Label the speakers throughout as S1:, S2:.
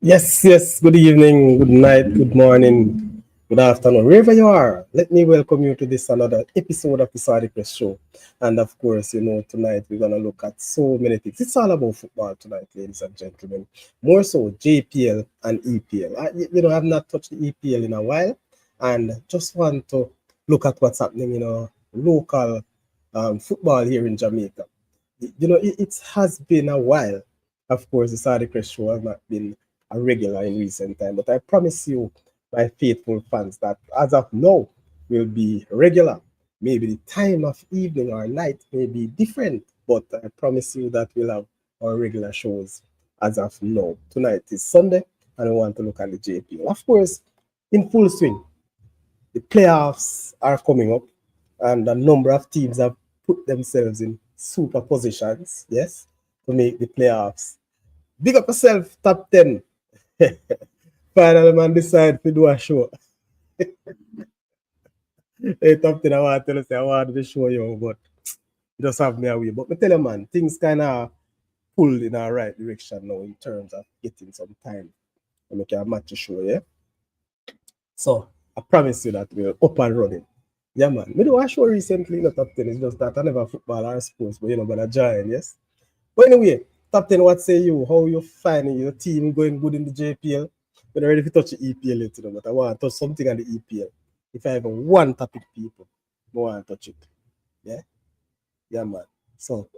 S1: Yes. Good evening, good night, good morning, good afternoon, wherever you are. Let me welcome you to this another episode of the Sadi Press Show. And of course, tonight we're gonna look at so many things. It's all about football tonight, ladies and gentlemen. More so JPL and EPL. I've not touched the EPL in a while, and just want to look at what's happening local football here in Jamaica. It has been a while. Of course, the Saudi Crest Show has not been a regular in recent time, but I promise you, my faithful fans, that as of now will be regular. Maybe the time of evening or night may be different, but I promise you that we'll have our regular shows as of now. Tonight is Sunday, and I want to look at the JPL. Of course, in full swing. The playoffs are coming up, and a number of teams have put themselves in super positions, yes, to make the playoffs. Big up yourself, top 10. Final man decide to do a show. Hey, top 10, I want to tell you, say, I want to show you, but you just have me away. But I tell you, man, things kind of pulled in our right direction now in terms of getting some time to make a match show, yeah? So I promise you that we're up and running. Yeah, man. Me do a show recently in the top 10. It's just that I never football or sports, but I join, yes? But anyway, top 10, what say you? How you finding your team going good in the JPL? We're not ready to touch the EPL yet, but I want to touch something on the EPL. If I have one topic, people, I want to touch it. Yeah? Yeah, man. So,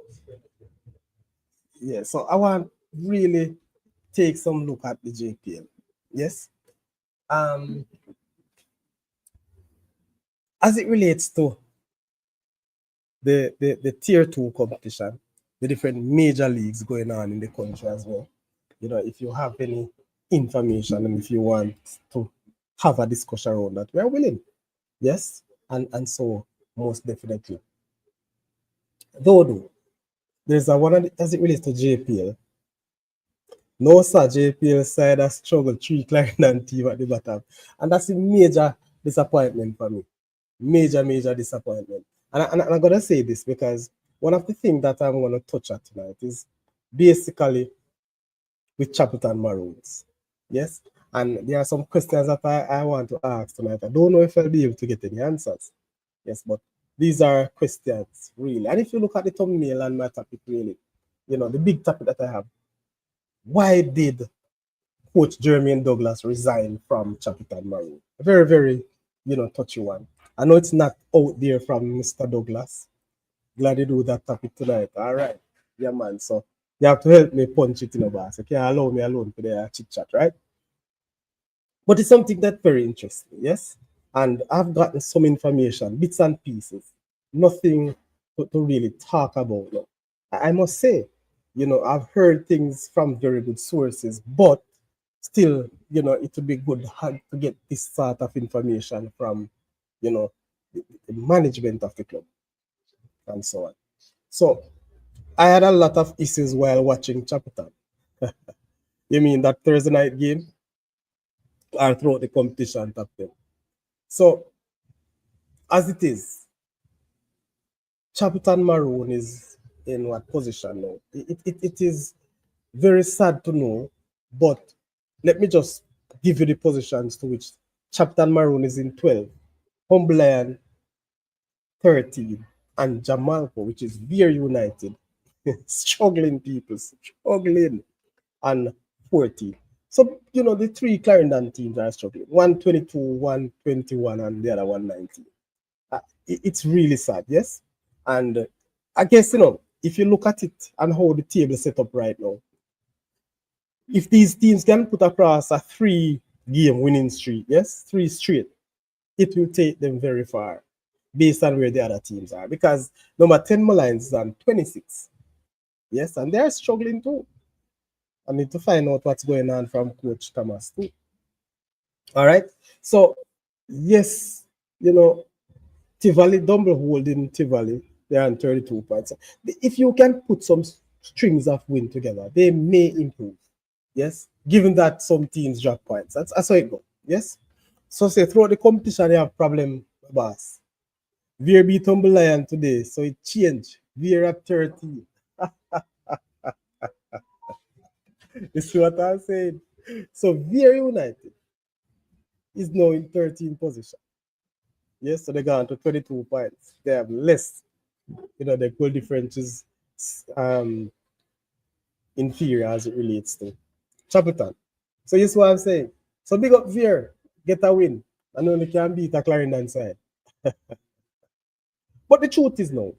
S1: yeah, so I want really take some look at the JPL. Yes? Um, as it relates to the tier two competition, the different major leagues going on in the country as well. If you have any information and if you want to have a discussion around that, we're willing. Yes, and so most definitely. Though there's a one as it relates to JPL. No, sir, JPL side has struggled three Clarendon team at the bottom, and that's a major disappointment for me. Major disappointment. And I'm gonna say this because one of the things that I'm gonna touch at tonight is basically with Chapleton Maroons. Yes? And there are some questions that I want to ask tonight. I don't know if I'll be able to get any answers. Yes, but these are questions, really. And if you look at the thumbnail and my topic, really, the big topic that I have, why did Coach Jermaine Douglas resign from Chapleton Maroons? A very, touchy one. I know it's not out there from Mr. Douglas. Glad you do that topic tonight. All right. Yeah, man. So you have to help me punch it in the box. Okay, allow me alone for the chit chat, right? But it's something that's very interesting, yes? And I've gotten some information, bits and pieces, nothing to really talk about. No. I must say, I've heard things from very good sources, but still, it would be good to get this sort of information from, the management of the club and so on. So I had a lot of issues while watching Chapleton. You mean that Thursday night game or throughout the competition top 10? So as it is, Chapleton Maroon is in what position now? It is very sad to know, but let me just give you the positions to which Chapleton Maroon is in 12, Humble Lion 13, and Jamalco, which is very united, struggling people, struggling, and 14. So, the three Clarendon teams are struggling. 122, 121, and the other 119. It's really sad, yes? And I guess, if you look at it and how the table is set up right now, if these teams can put across a 3-game winning streak, yes, 3 straight, it will take them very far based on where the other teams are. Because number 10 Marines is on 26. Yes, and they're struggling too. I need to find out what's going on from Coach Thomas too. All right. So, yes, Tivoli, double holding Tivoli, they're on 32 points. If you can put some strings of win together, they may improve. Yes, given that some teams drop points. That's how it goes. Yes. So say throughout the competition, you have problem, boss. Veer beat Humble Lion today, so it changed. Veer at 30. You see what I'm saying? So Veer United is now in 13th position. Yes, so they got to 22 points. They have less, their goal difference is um, inferior as it relates to Chapleton. So you see what I'm saying? So big up Veer, get a win. And only can beat a Clarendon side. But the truth is now,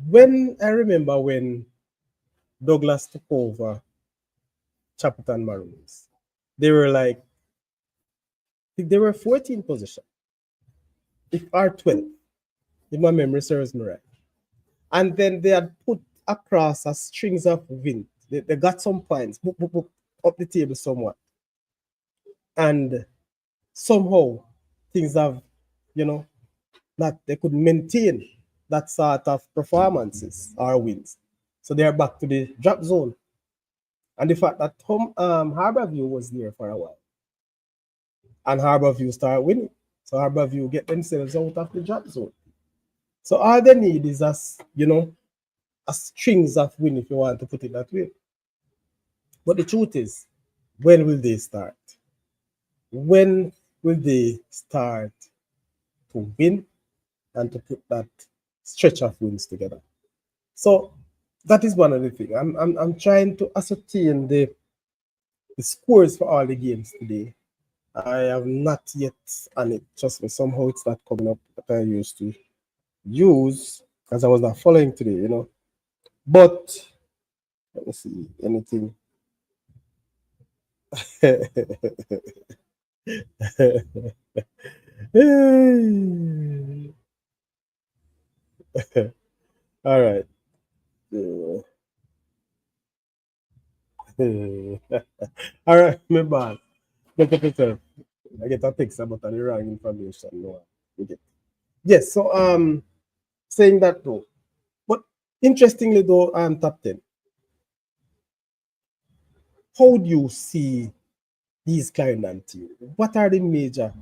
S1: when I remember when Douglas took over Chapleton Maroons, they were like, I think they were 14th position, if or 12, if my memory serves me right. And then they had put across a strings of wins. They got some points, up the table somewhat. And somehow things have, that they could maintain that sort of performances or wins. So they are back to the drop zone. And the fact that Harborview was there for a while. And Harborview start winning. So Harborview get themselves out of the drop zone. So all they need is a strings of win, if you want to put it that way. But the truth is, when will they start? When will they start to win and to put that stretch of wins together? So that is one of the things. I'm trying to ascertain the scores for all the games today. I have not yet, and it trust me, somehow it's not coming up that I used to use because I was not following today, But let me see anything. All right. All right, my bad. Get up yourself. I get a text about the wrong information. No, you get. Yes, so saying that though. But interestingly though, top 10. How do you see these Clarendon teams? What are the major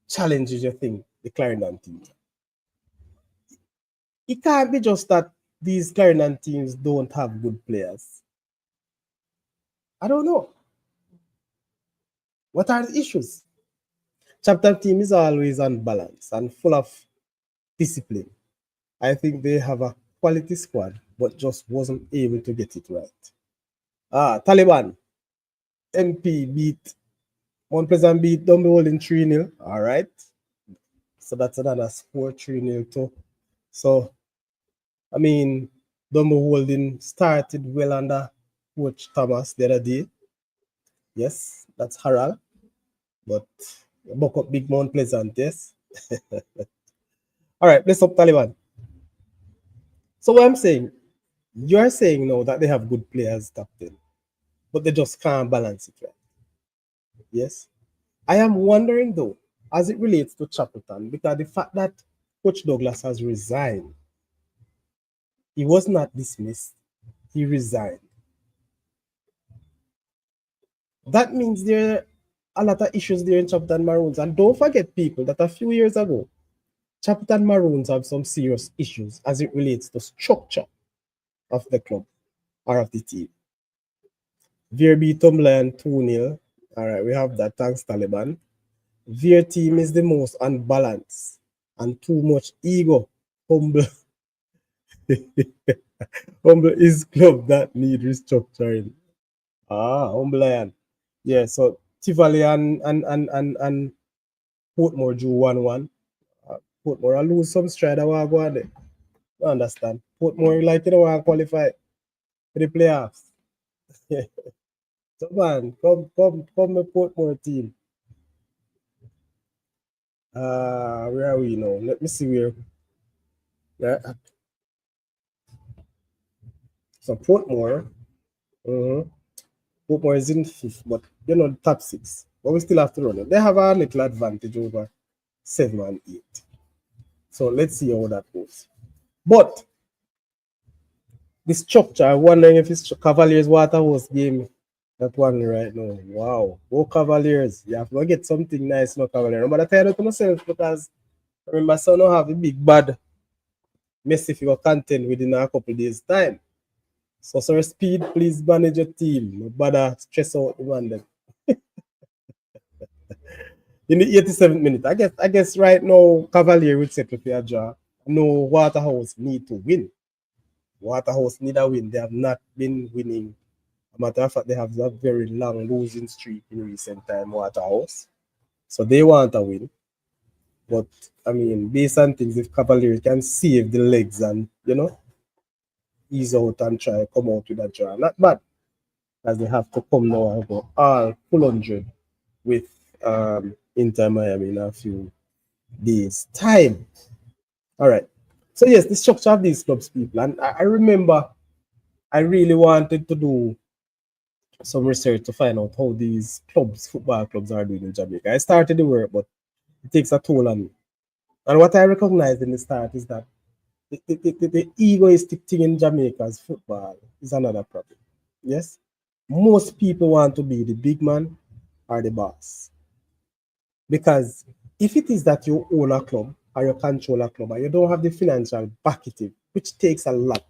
S1: challenges you think the Clarendon teams? It can't be just that these Clarendon teams don't have good players. I don't know. What are the issues? Chapter team is always unbalanced and full of discipline. I think they have a quality squad, but just wasn't able to get it right. Taliban, MP beat Mount Pleasant beat Dumble in 3-0. All right. So that's another score 3-0 too. So I mean, Dumble Holding started well under Coach Thomas the other day. Yes, that's Harald. But buck up Big Mount Pleasant, yes. All right, let's up Taliban. So what I'm saying, you're saying now that they have good players top 10, but they just can't balance it right. Yes. I am wondering though, as it relates to Chapleton, because the fact that Coach Douglas has resigned, he was not dismissed, he resigned. That means there are a lot of issues there in Chapleton Maroons. And don't forget, people, that a few years ago, Chapleton Maroons have some serious issues as it relates to structure of the club or of the team. Veer beat Tumblr 2-0. All right, we have that. Thanks, Taliban. Veer team is the most unbalanced and too much ego. Humble. Humble is club that need restructuring. Humble Lion. Yeah, so Tivoli and Portmore drew 1-1. Portmore I lose some stride I want to go on there. I understand. Portmore like want to qualify for the playoffs. So man, come the Portmore team. Where are we now? Let me see where. Yeah. So Portmore. Portmore is in fifth, but top six. But we still have to run it. They have a little advantage over 7 and 8. So let's see how that goes. But the structure, I'm wondering if it's Cavaliers Waterhouse game that one right now. Wow. Go Cavaliers. You have to get something nice, no Cavaliers. But I tell you to myself because I remember son will have a big bad Messi figure content within a couple days' time. So, sir, speed, please manage your team. No bother stress out the man then. In the 87th minute, I guess right now Cavalier would settle for a draw. No, Waterhouse need to win. Waterhouse need a win. They have not been winning. As a matter of fact, they have a very long losing streak in recent time, Waterhouse. So they want a win. But I mean, based on things, if Cavalier can save the legs and ease out and try come out with a draw, not bad. As they have to come now and go all full 100 with Inter Miami in a few days' time. All right. So yes, the structure of these clubs, people, and I remember I really wanted to do some research to find out how these clubs, football clubs, are doing in Jamaica. I started the work, but it takes a toll on me. And what I recognized in the start is that the egoistic thing in Jamaica's football is another problem. Yes, most people want to be the big man or the boss. Because if it is that you own a club or you control a club and you don't have the financial backing, which takes a lot,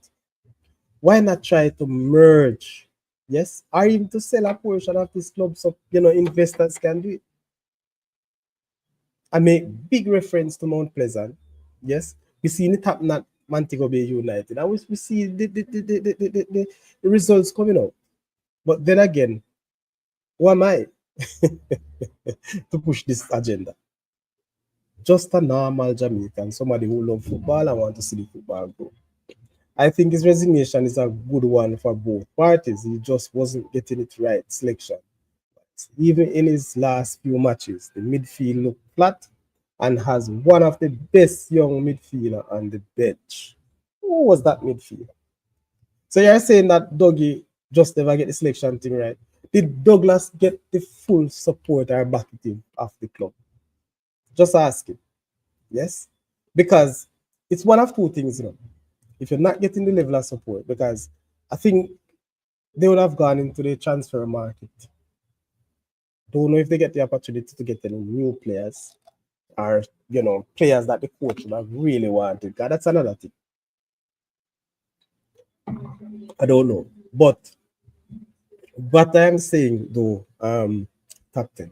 S1: why not try to merge? Yes, or even to sell a portion of this club so investors can do it. I make big reference to Mount Pleasant. Yes, we see it happen at Montego Bay United. And we see the results coming out. But then again, who am I to push this agenda? Just a normal Jamaican, somebody who loves football and want to see the football grow. I think his resignation is a good one for both parties. He just wasn't getting it right, selection. Even in his last few matches, the midfield looked flat and has one of the best young midfielder on the bench. Who was that midfielder? So you're saying that Dougie just never get the selection thing right? Did Douglas get the full support or backing of the club? Just asking. Yes? Because it's one of two things, If you're not getting the level of support, because I think they would have gone into the transfer market. Don't know if they get the opportunity to get any new players or, players that the coach would have really wanted. God, that's another thing. I don't know. But what I'm saying, though, Captain,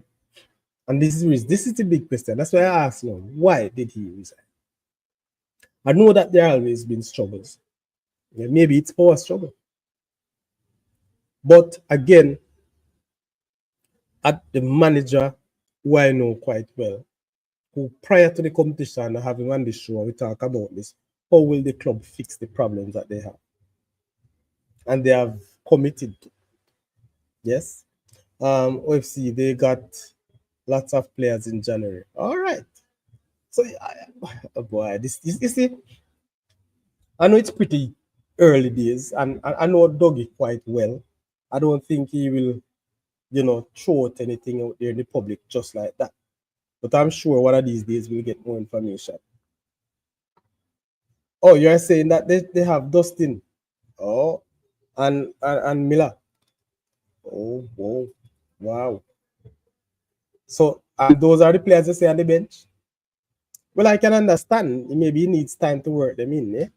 S1: and this is the big question. That's why I asked you, why did he resign? I know that there always been struggles. Yeah, maybe it's power struggle. But again, at the manager who I know quite well, who prior to the competition having on the show, we talk about this. How will the club fix the problems that they have? And they have committed to. Yes. OFC, they got lots of players in January. All right. So, oh boy, this you see, I know it's pretty early days, and I know Dougie quite well. I don't think he will, throw out anything out there in the public just like that. But I'm sure one of these days we'll get more information. Oh, you're saying that they have Dustin. Oh, and Miller. Oh, whoa, wow. So, and those are the players you say on the bench. Well, I can understand. Maybe he needs time to work them in.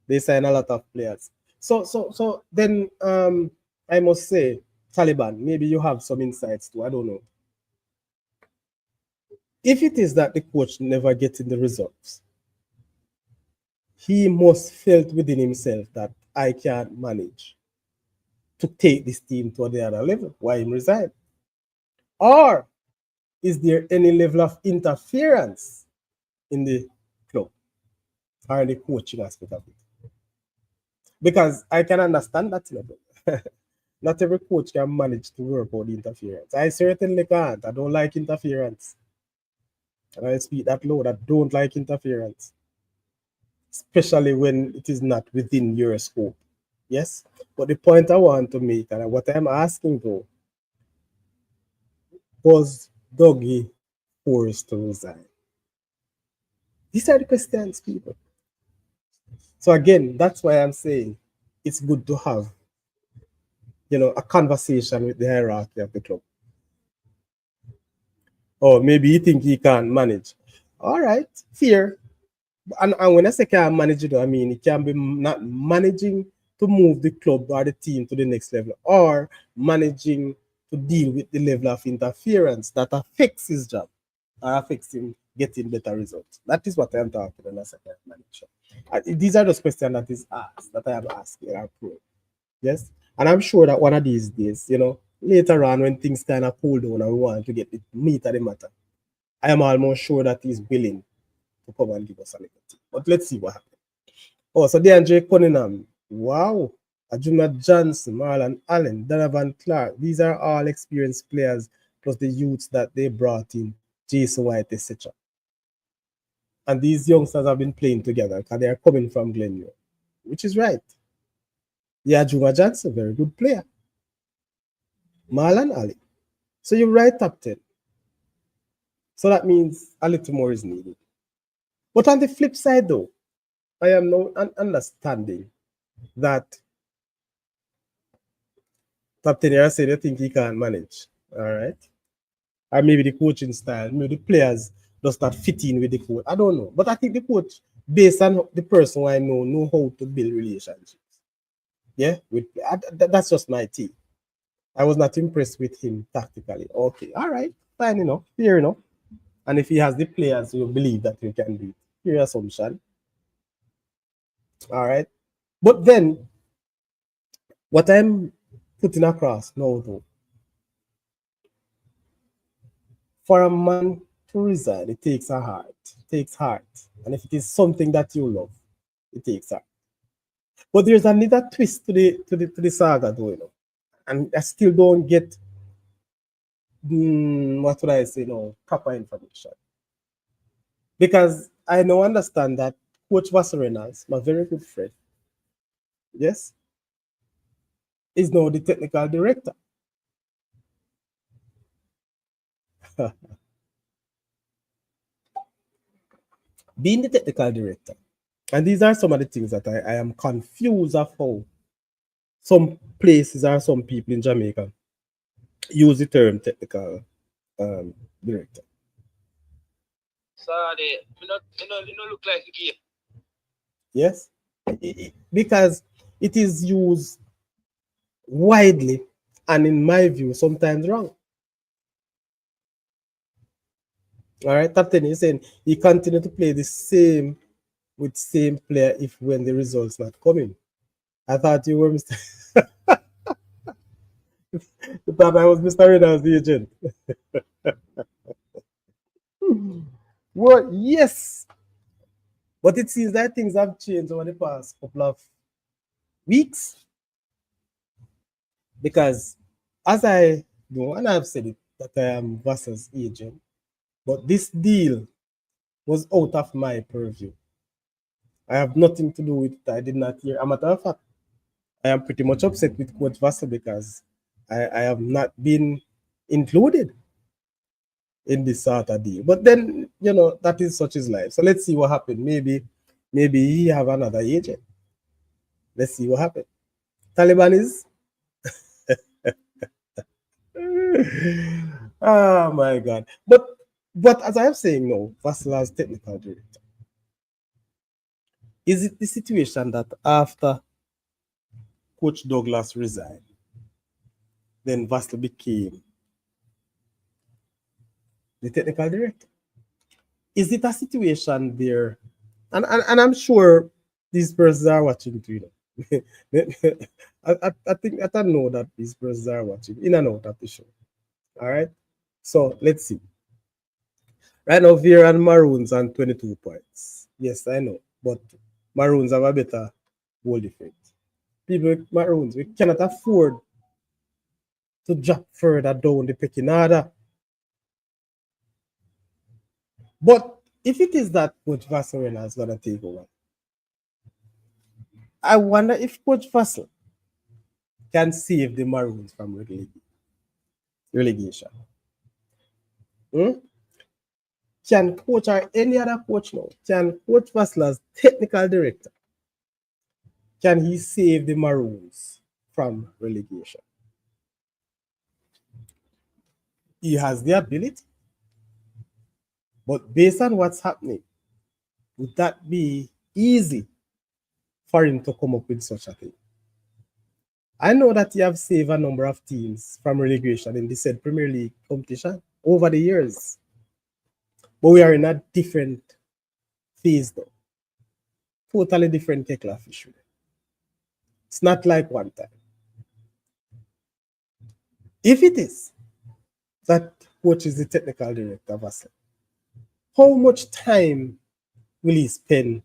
S1: They sign a lot of players. So then I must say, Taliban, maybe you have some insights too. I don't know. If it is that the coach never getting the results, he must felt within himself that I can't manage to take this team to the other level. Why him resign? Or is there any level of interference in the club or in the coaching aspect of it? Because I can understand that level. Not every coach can manage to work out the interference. I certainly can't. I don't like interference. And I speak that loud. I don't like interference. Especially when it is not within your scope. Yes? But the point I want to make, and what I'm asking though, was Dougie forced to resign? These are the questions, people. So again, that's why I'm saying it's good to have, a conversation with the hierarchy of the club. Or maybe you think he can't manage. All right, fair. And when I say can't manage it, I mean it can be not managing to move the club or the team to the next level, or managing to deal with the level of interference that affects his job or affects him getting better results? That is what I am talking about as a player manager. These are those questions that is asked, that I am asking our pro. Yes. And I'm sure that one of these days, later on when things kind of cool down and we want to get the meat of the matter, I am almost sure that he's willing to come and give us a little tea. But let's see what happens. Oh, so DeAndre Cunningham. Wow. Ajuma Johnson, Marlon Allen, Donovan Clark. These are all experienced players, plus the youths that they brought in, Jason White, etc. And these youngsters have been playing together because they are coming from Glenview, which is right. Yeah, Juma Johnson, very good player. Marlon Ali. So you're right, Captain. So that means a little more is needed. But on the flip side, though, I am now understanding that Captain here said you think he can't manage. All right. Or maybe the coaching style, maybe the players does not fit in with the coach. I don't know. But I think the coach, based on the person who I know how to build relationships. Yeah, that's just my team. I was not impressed with him tactically. Okay, all right, fine enough, fair enough. And if he has the players who believe that he can do it, your assumption. All right. But then, what I'm putting across now, though, for a man to resign, it takes a heart. It takes heart. And if it is something that you love, it takes heart. But there's another twist to the saga, though, And I still don't get what would I say no proper information. Because I now understand that Coach Vassell Reynolds, my very good friend, yes, is now the technical director. Being the technical director, and these are some of the things that I am confused of how some places or some people in Jamaica use the term technical director.
S2: Sorry, you know look like a game.
S1: Yes, because it is used widely and, in my view, sometimes wrong. All right, Captain is saying he continue to play the same with same player if when the results not coming. I thought you were Mr. I thought I was Mr. Reynolds, the agent. Well, yes, but it seems that things have changed over the past couple of weeks because, as I know, and I've said it, that I am Vassell's agent, but this deal was out of my purview. I have nothing to do with it. I did not hear. A matter of fact, I am pretty much upset with Coach Vassell because I have not been included in this sort of deal. But then, that is such his life. So let's see what happened. Maybe he have another agent. Let's see what happened. Taliban is. Oh my God. But as I am saying now, Vassell as technical director. Is it the situation that after Coach Douglas resigned, then Vassell became the technical director? Is it a situation there? And I'm sure these persons are watching too. I think I don't know that these persons are watching in and out of the show. All right. So let's see. Right now, Vera and Maroons on 22 points. Yes, I know. But Maroons have a better goal defense. People with Maroons, we cannot afford to drop further down the pecking order. But if it is that Coach Vassell is going to take over, I wonder if Coach Vassell can save the Maroons from relegation. Can coach or any other coach now, can Coach Vassell as technical director, can he save the Maroons from relegation? He has the ability. But based on what's happening, would that be easy for him to come up with such a thing? I know that you have saved a number of teams from relegation in the said Premier League competition over the years. But we are in a different phase though. Totally different kettle of fish. It's not like one time. If it is that coach is the technical director of Vassell, how much time will he spend,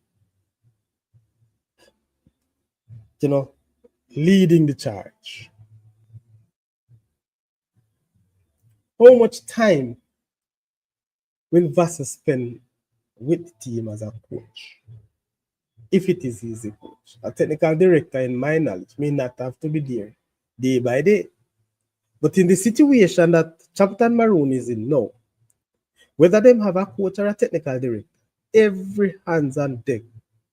S1: leading the charge? How much time will Vassell spend with the team as a coach? If it is his coach, a technical director, in my knowledge, may not have to be there day by day. But in the situation that Chapleton Maroon is in now, whether them have a coach or a technical director, every hands on deck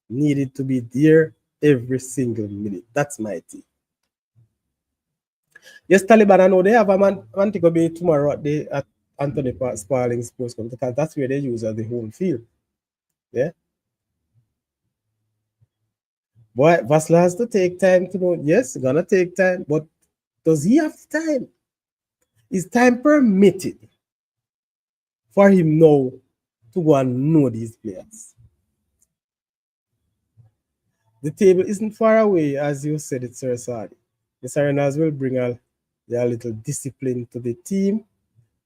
S1: needed to be there every single minute. That's my team. Yes, Taliban, I know they have a man to be tomorrow at Anthony Sparling Sports Club because that's where they use as the home field. Yeah. Boy, Vassell has to take time to know. Yes, gonna take time, but does he have time? Is time permitted for him now to go and know these players? The table isn't far away, as you said it, Sir Sadi. The Reynolds will bring a little discipline to the team,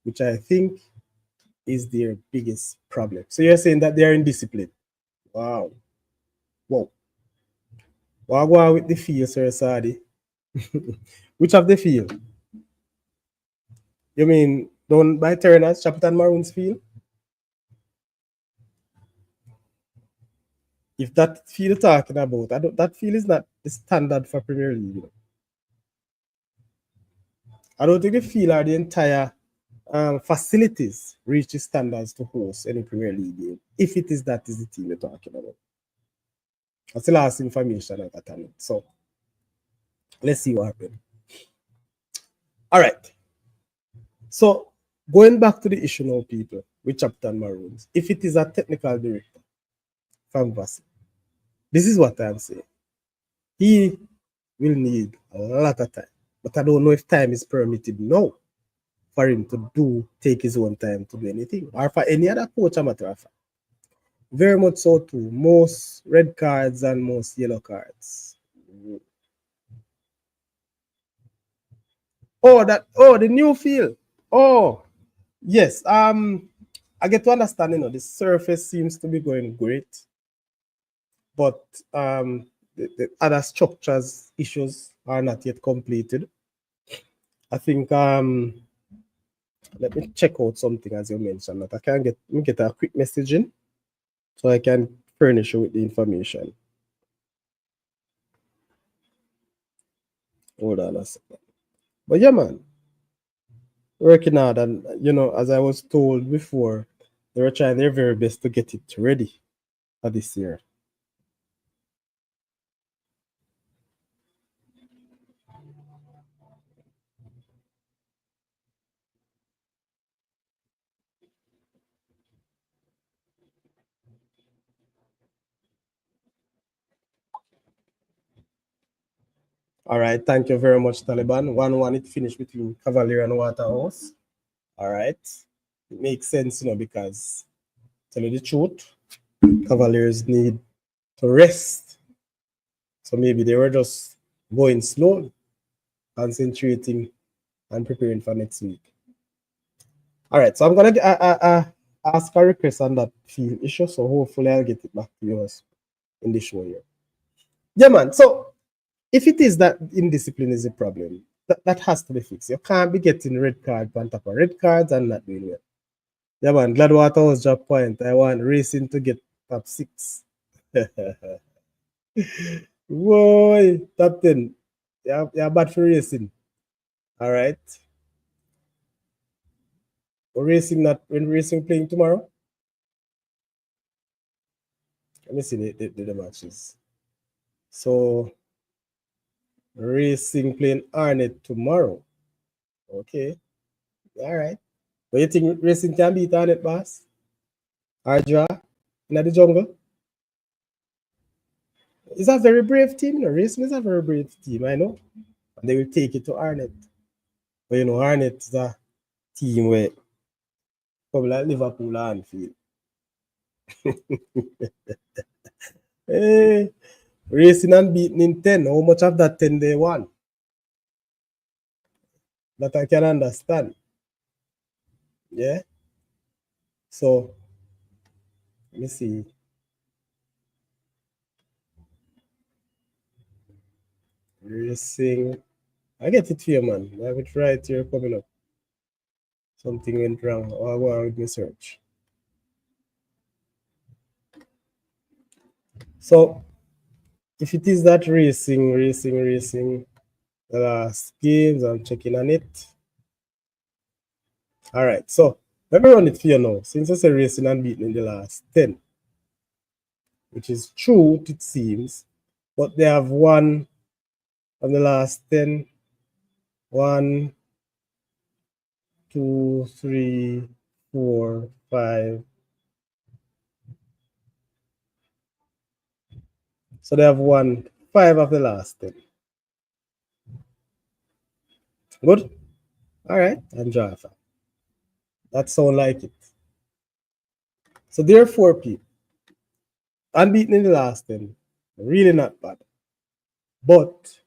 S1: which I think is their biggest problem. So you're saying that they're indisciplined? Wow. Whoa. What go on with the field, Sir Sadi? Which of the field? You mean down by Turner's, Chapleton Maroons field? If that field talking about, that field is not the standard for Premier League. I don't think the field or the entire facilities reach the standards to host any Premier League game. If it is that is the team you're talking about. That's the last information I got on it. So let's see what happens. All right. So going back to the issue now, people, with Chapleton Maroons, if it is a technical director from Vassell, this is what I'm saying. He will need a lot of time. But I don't know if time is permitted now for him to take his own time to do anything. Or for any other coach, a matter of fact. Very much so too. Most red cards and most yellow cards. The new field. Oh, yes. I get to understand, the surface seems to be going great. But the other structures issues are not yet completed. I think let me check out something as you mentioned that I can get a quick message in so I can furnish you with the information. Hold on a second. But yeah, man, working hard, and as I was told before, they were trying their very best to get it ready for this year. All right, thank you very much, Taliban. 1-1 it finished between Cavalier and Waterhouse. All right, it makes sense, because tell you the truth, Cavaliers need to rest. So maybe they were just going slow, concentrating and preparing for next week. All right, so I'm gonna ask a request on that field issue. So hopefully I'll get it back to you in the show here. Yeah, man. So if it is that indiscipline is a problem, that has to be fixed. You can't be getting red card on top of red cards and not doing well. Yeah, man. Gladwater was drop point. I want Racing to get top 6. Whoa, top 10. You're bad for Racing. All right. When Racing playing tomorrow? Let me see the matches. So Racing playing Arnett tomorrow. Okay. All right. But you think Racing can beat Arnett, boss? Or draw in the jungle? It's a very brave team. Racing is a very brave team, I know. And they will take it to Arnett. But you know, Arnett is a team where probably like Liverpool and Anfield. Hey, racing and beating in 10. How much of that 10 they won? That I can understand. Yeah. So let me see. Racing. I get it here, man. I have it right here coming up. Something went wrong. I'll go on with my search. So if it is that racing, the last games, I'm checking on it. All right. So let me run it for you now. Since it's a racing and beating in the last 10, which is true, it seems, but they have won of the last 10. 1, 2, 3, 4, 5. So they have won 5 of the last 10. Good? All right. Enjoy that. That sound like it. So therefore, people, unbeaten in the last 10, really not bad. But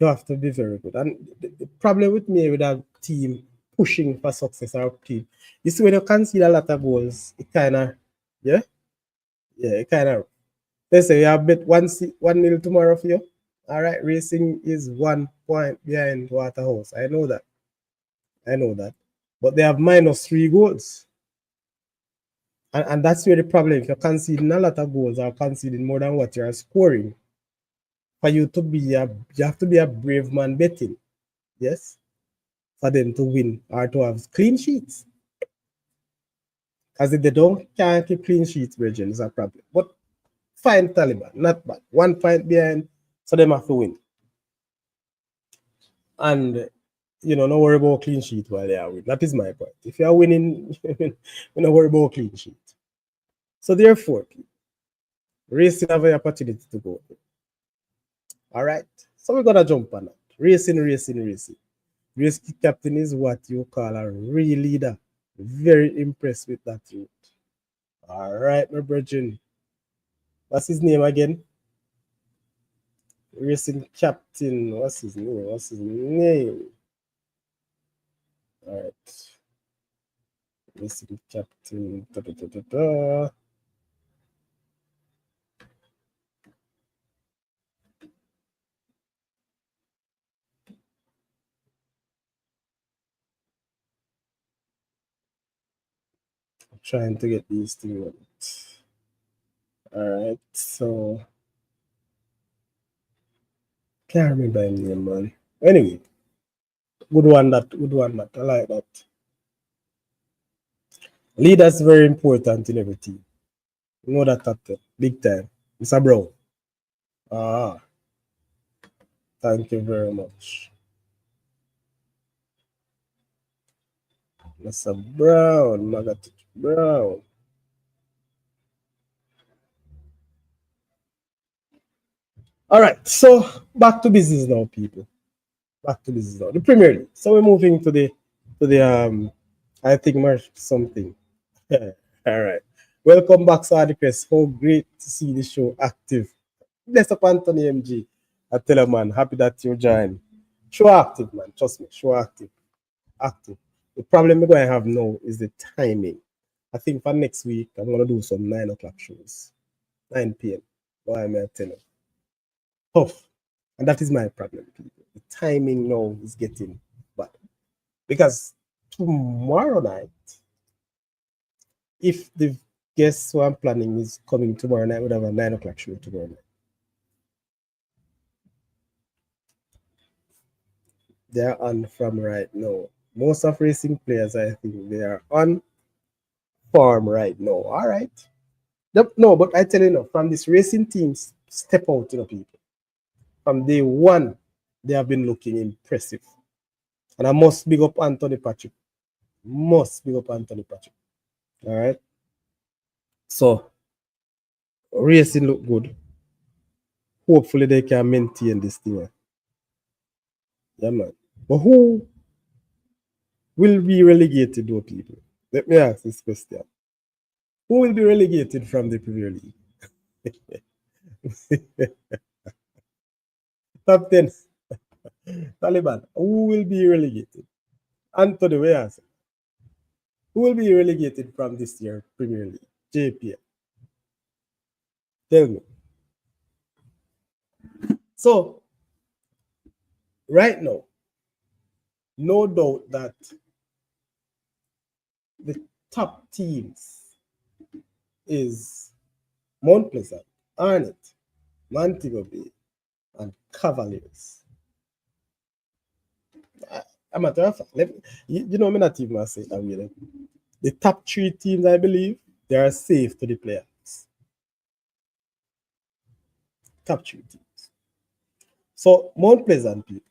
S1: you have to be very good. And the problem with me with a team pushing for success or team, you see when you concede a lot of goals, it kind of, yeah, it kind of. They say you have bet 1-0 tomorrow for you. All right, Racing is 1 point behind Waterhouse. I know that. But they have -3 goals. And that's where the problem. If you're conceding a lot of goals or conceding more than what you're scoring, for you to be you have to be a brave man betting. Yes. For them to win or to have clean sheets. Because if they can't keep clean sheets, Virgin is a problem. But fine, Taliban, not bad. 1 point behind, so they have to win. And no worry about clean sheet while they are winning. That is my point. If you are winning, we don't worry about clean sheet. So therefore, Racing have an opportunity to go. All right. So we're gonna jump on that. Racing. Race captain is what you call a real leader. Very impressed with that youth. All right, my brethren. What's his name again? Racing captain. What's his name? All right. Racing captain. Trying to get these things. All right, so can't remember his name, man. Anyway, good one. That I like that. Leaders very important in every team. You know that big time. Mr. Brown. Ah, thank you very much, Mr. Brown. Magatic Brown. All right, so back to business now, people. Back to business now. The Premier League. So we're moving to the I think March something. All right. Welcome back, Sadikres. How great to see the show active. Bless up Anthony MG. I tell you, man, happy that you joined. Show active, man. Trust me, show active. Active. The problem we're going to have now is the timing. I think for next week, I'm going to do some 9 o'clock shows. 9 p.m. Why am I telling you? Tough. And that is my problem, people. The timing now is getting bad. Because tomorrow night, if the guest who I'm planning is coming tomorrow night, we'll have a 9 o'clock show tomorrow night. They're on from right now. Most of racing players, I think, they are on form right now. All right. No, but I tell you now, from this racing teams, step out, people. From day one, they have been looking impressive. And I must big up Anthony Patrick. All right. So, racing look good. Hopefully, they can maintain this thing. Yeah, man. But who will be relegated, though, people? Let me ask this question. Who will be relegated from the Premier League? Top 10. Taliban. Who will be relegated? Anthony, where answer? Who will be relegated from this year Premier League? JPL. Tell me. So, right now, no doubt that the top teams is Mount Pleasant, Arnett, Montego Bay, and Cavaliers. A matter of fact, you know, me not even say that way. The top 3 teams, I believe, they are safe to the playoffs. Top 3 teams. So, Mount Pleasant people.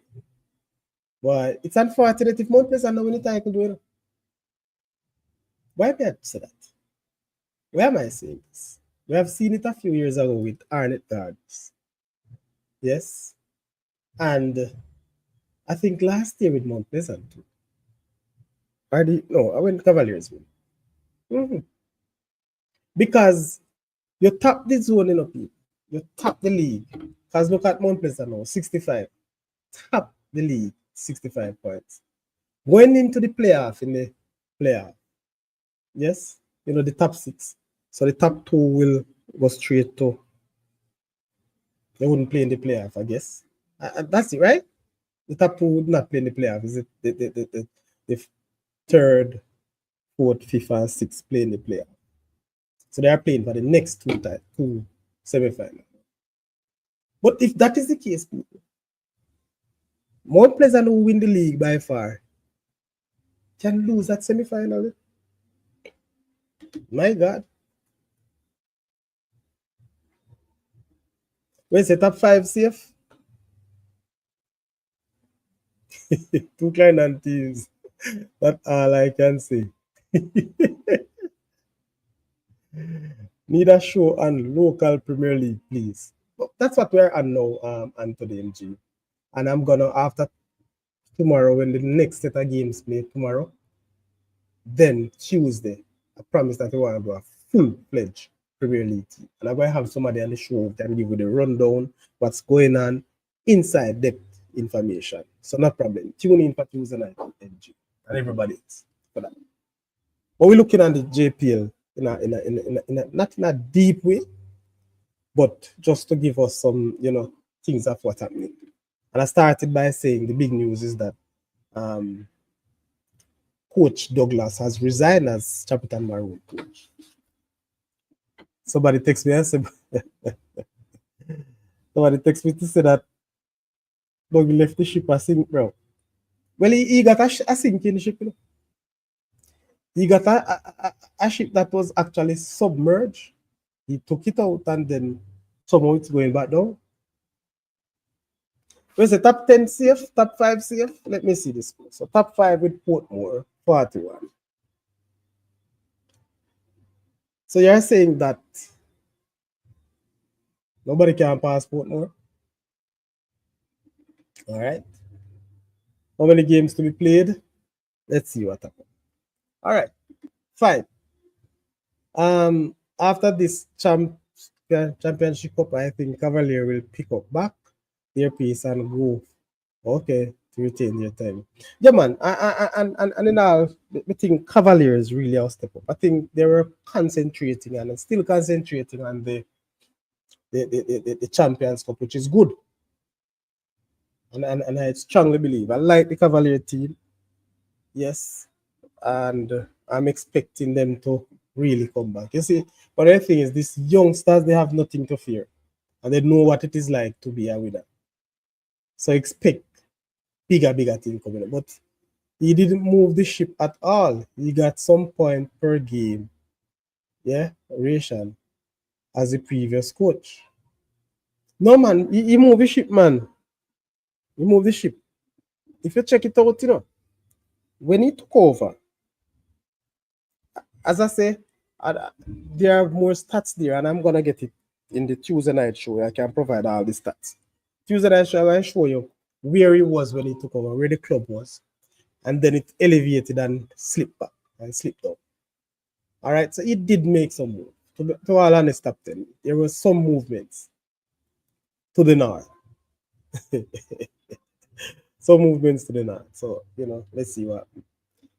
S1: Boy, it's unfortunate if Mount Pleasant no win the title, do it. Why do I say that? Why am I saying this? We have seen it a few years ago with Arnett Guards. Yes. And I think last year with Mount Pleasant too. I went Cavaliers win. Mm-hmm. Because you tap the zone, people. You tap the league. Because look at Mount Pleasant now, 65. Tap the league, 65 points. Going into the playoff in the playoff. Yes, the top 6. So the top 2 will go straight to. They wouldn't play in the playoff, I guess. That's it, right? The top 2 would not play in the playoff. Is it the 3rd, 4th, 5th, and 6th play in the playoff? So they are playing for the next 2 semi-finals. But if that is the case, people, Mount Pleasant who win the league by far can lose that semi-final. My God. Where's the top 5 safe? 2 Klein teams. That's all I can say. Need a show on local Premier League, please. But that's what we're on now, Anthony MG. And I'm gonna, after tomorrow, when the next set of games play tomorrow, then Tuesday, I promise that we want to go a full-fledged Premier League team. And I'm going to have somebody on the show who can give you the rundown, what's going on, inside depth information. So no problem. Tune in for Tuesday night on MG and everybody else for that. But we're looking at the JPL not in a deep way, but just to give us some, things of what's happening. And I started by saying the big news is that Coach Douglas has resigned as Chapleton Maroon coach. Somebody texts me and say, somebody texts me to say that Doug left the ship a sink, bro. Well, he got a sinking ship, He got a ship that was actually submerged. He took it out and then somehow it's going back down. Where's the top 10 safe? Top 5 safe? Let me see this. So top 5 with Portmore, 41. So you're saying that nobody can pass Portmore? All right. How many games to be played? Let's see what happens. All right. Fine. After this championship cup, I think Cavalier will pick up back their pace and go. Okay, to retain their time. Yeah, man. And in all, I think Cavaliers really will step up. I think they were concentrating and still concentrating on the Champions Cup, which is good. And I strongly believe I like the Cavalier team. Yes. And I'm expecting them to really come back. You see, but the thing is, these youngsters, they have nothing to fear. And they know what it is like to be a winner. So expect bigger team coming up. But he didn't move the ship at all. He got some point per game. Yeah, ration as the previous coach. No, man, he moved the ship, man. He moved the ship. If you check it out, when he took over, as I say, there are more stats there, and I'm gonna get it in the Tuesday night show. I can provide all the stats. Tuesday night show, I show you where he was when he took over, where the club was, and then it elevated and slipped back and slipped down. All right, so he did make some move. To all honest, Captain, there were some movements to the north. Some movements to the north. So, let's see what.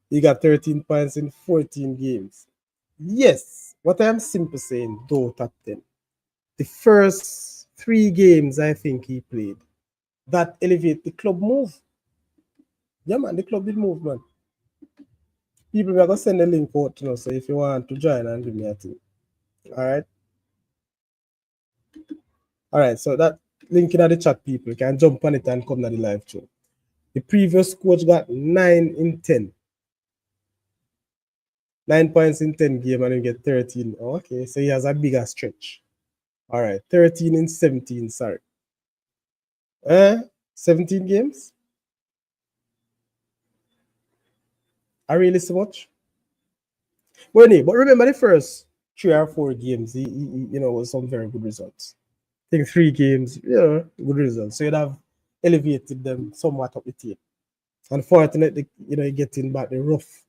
S1: He got 13 points in 14 games. Yes, what I am simply saying, though, Captain, the first 3 games I think he played, that elevate the club move. Yeah, man, the club did move, man. People are going to send a link out, so if you want to join and give me a thing. All right. All right, so that link in the chat, people can jump on it and come to the live show. The previous coach got 9 in 10. 9 points in 10 games and he get 13. Oh, okay, so he has a bigger stretch. All right, 13 in 17, sorry. 17 games? I really so much? But remember the first 3 or 4 games, he was some very good results. I think 3 games, good results. So you'd have elevated them somewhat up the tape. Unfortunately, getting back the rough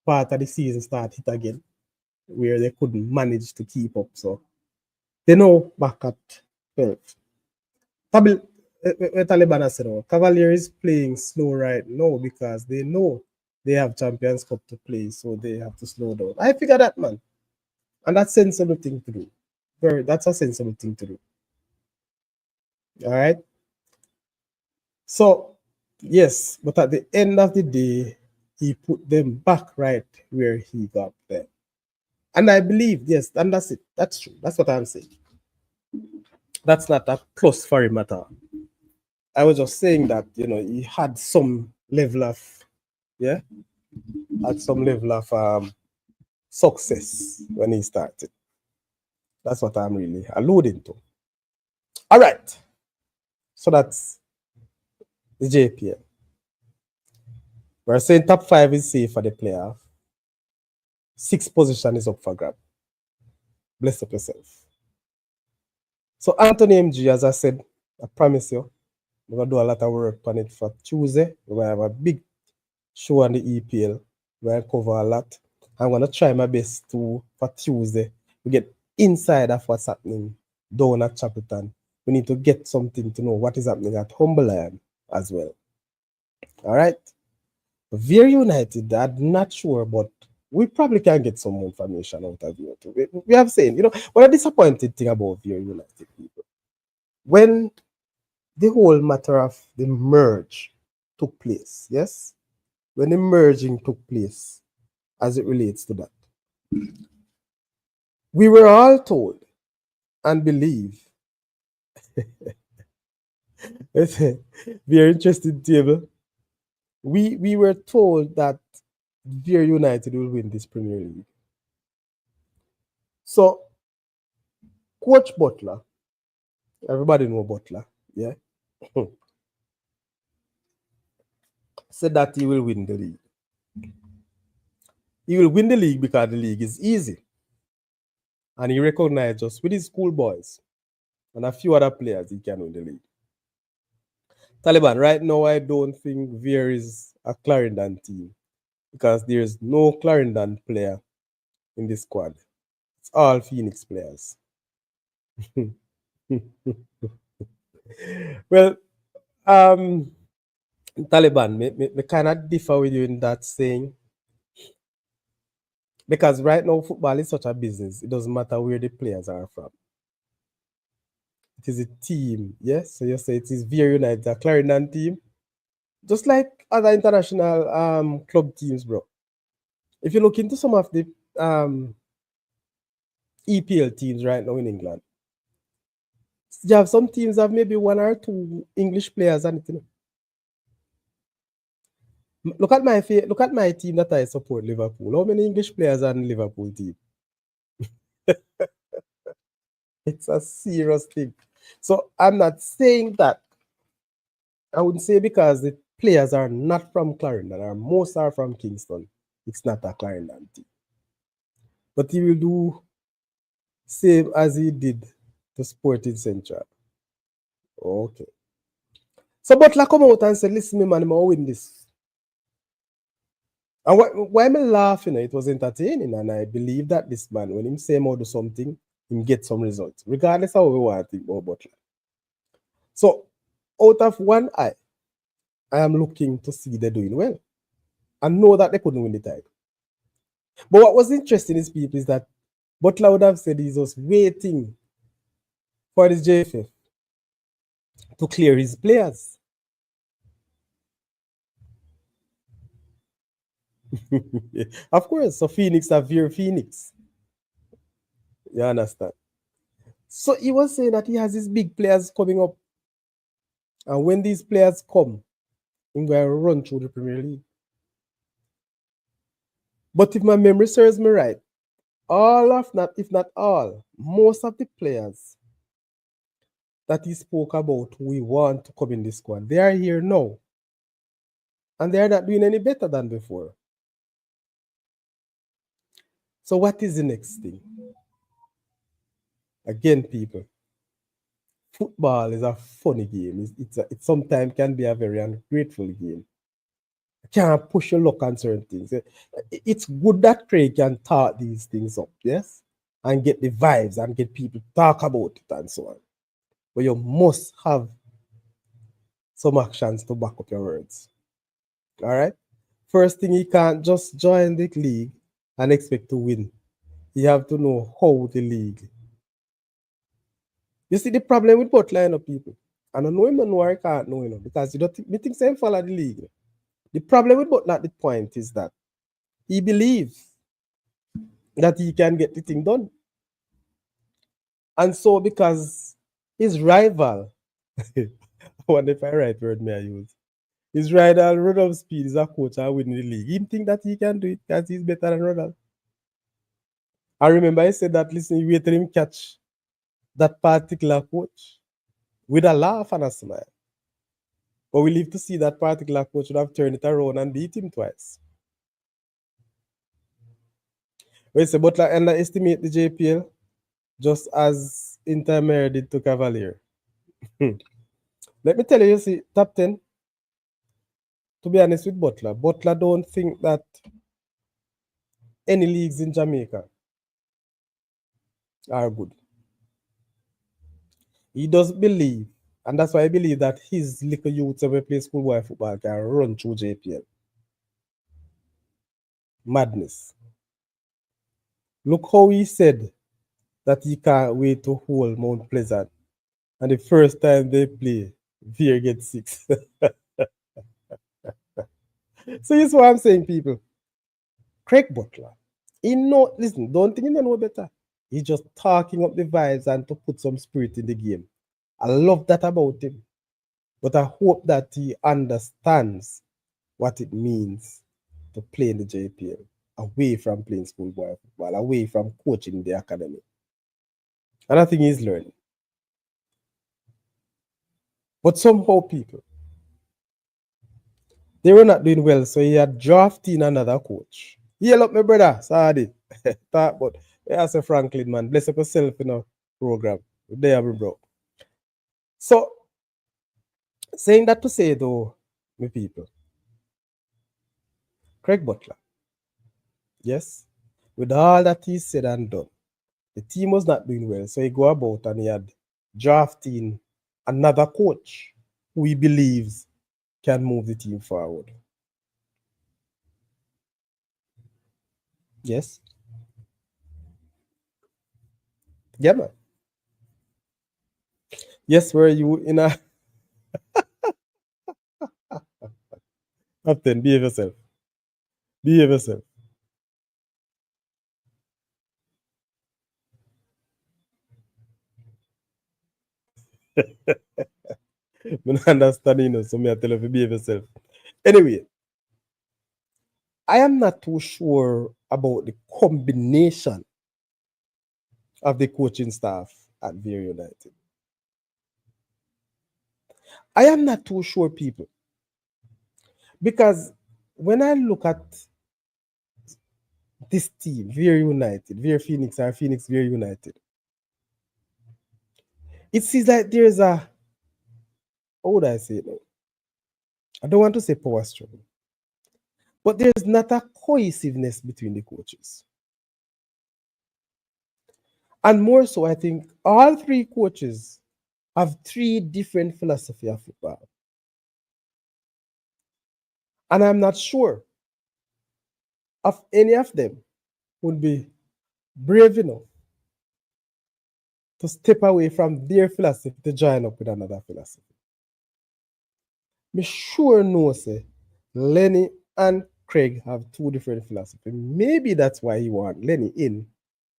S1: part of the season start hit again, where they couldn't manage to keep up. So they know back at 12th. Taliban has said, Cavalier is playing slow right now because they know they have Champions Cup to play, so they have to slow down. I figure that, man. And that's a sensible thing to do. That's a sensible thing to do. All right? So, yes, but at the end of the day, he put them back right where he got them. And I believe, yes, and that's it. That's true. That's what I'm saying. That's not a plus for him at all. I was just saying that, he had some level of, success when he started. That's what I'm really alluding to. All right. So that's the JPL. We're saying top 5 is safe for the playoff. 6th position is up for grab. Bless up yourself. So Anthony MG, as I said, I promise you, we're going to do a lot of work on it for Tuesday. We're going to have a big show on the EPL. We're going to cover a lot. I'm going to try my best for Tuesday to get inside of what's happening down at Chapleton. We need to get something to know what is happening at Humberland as well. All right? Very United, I'm not sure, but we probably can get some more information out of you. We have seen, what a disappointed thing about Very United people. When the whole matter of the merge took place, yes? When the merging took place as it relates to that, we were all told and believe. Very interesting table. We were told that Very United will win this Premier League. So, Coach Butler, everybody know Butler, yeah? Said that he will win the league. He will win the league because the league is easy. And he recognized just with his schoolboys and a few other players, he can win the league. Taliban, right now, I don't think Veer is a Clarendon team because there's no Clarendon player in this squad. It's all Phoenix players. Well, Taliban, me kind of differ with you in that saying. Because right now, football is such a business. It doesn't matter where the players are from. It is a team, yes? So you say it is Very United, a Clarendon team. Just like other international club teams, bro. If you look into some of the EPL teams right now in England, you have some teams that have maybe 1 or 2 English players and it. Look at my team that I support, Liverpool. How many English players are in Liverpool team? It's a serious thing. So I'm not saying that. I wouldn't say because the players are not from Clarendon, or most are from Kingston. It's not a Clarendon team. But he will do same as he did to Sporting Central. Okay. So Butler come out and said, listen, me man, I'm gonna win this. And why am I laughing? It was entertaining, and I believe that this man, when him say him do something, him get some results, regardless of how we want to think about Butler. So, out of one eye, I am looking to see they're doing well. And know that they couldn't win the title. But what was interesting is people is that Butler would have said he's just waiting for this JFF to clear his players. Of course, so Phoenix are very Phoenix. You understand? So he was saying that he has these big players coming up. And when these players come, he's going to run through the Premier League. But if my memory serves me right, all of not, if not all, most of the players that he spoke about who we want to come in this squad, they are here now. And they are not doing any better than before. So what is the next thing? Again, people, football is a funny game. It sometimes can be a very ungrateful game. You can't push your luck on certain things. It's good that Craig can talk these things up, yes? And get the vibes and get people to talk about it and so on. But you must have some actions to back up your words. All right? First thing, you can't just join the league and expect to win. You have to know how the league. You see the problem with both line of people. I don't know him and I can't know him because you don't think same follow the league. The problem with Butler at the point is that he believes that he can get the thing done. And so because his rival, I wonder if I right word may I use, his rival Reynolds Speed is a coach and winning the league. He think that he can do it because he's better than Reynolds. I remember I said that, listen, you waited him catch that particular coach with a laugh and a smile. But we live to see that particular coach would have turned it around and beat him twice. We say Butler underestimate the JPL just as Inter Miami did to Cavalier. Let me tell you, see, top 10, to be honest with Butler don't think that any leagues in Jamaica are good. He does believe, and that's why I believe that his little youths ever play schoolboy football can run through JPL. Madness. Look how he said that he can't wait to hold Mount Pleasant. And the first time they play, Veer gets 6. So here's what I'm saying, people. Craig Butler, listen, don't think he know better. He's just talking up the vibes and to put some spirit in the game. I love that about him. But I hope that he understands what it means to play in the JPL, away from playing schoolboy football, away from coaching in the academy. And I think he's learning. But somehow, people, they were not doing well, so he had drafted another coach. Yell up, my brother, Sadi. Talk about, I say Franklin, man, bless up yourself in a program. There, bro. So, saying that to say, though, my people, Craig Butler, yes, with all that he said and done, the team was not doing well, so he go about and he had drafting another coach who he believes can move the team forward. Yes. Yeah, man. Yes, were you in a Captain, behave yourself. Behave yourself. I don't understand, so me I tell you to behave yourself. Anyway, I am not too sure about the combination of the coaching staff at Very United. I am not too sure, people. Because when I look at this team, Very United, Very Phoenix, or Phoenix Very United, it seems like there's a, how would I say it now? I don't want to say power struggle, but there's not a cohesiveness between the coaches. And more so, I think all three coaches have three different philosophy of football. And I'm not sure if any of them would be brave enough to step away from their philosophy to join up with another philosophy. Me sure know say Lenny and Craig have two different philosophies. Maybe that's why he want Lenny in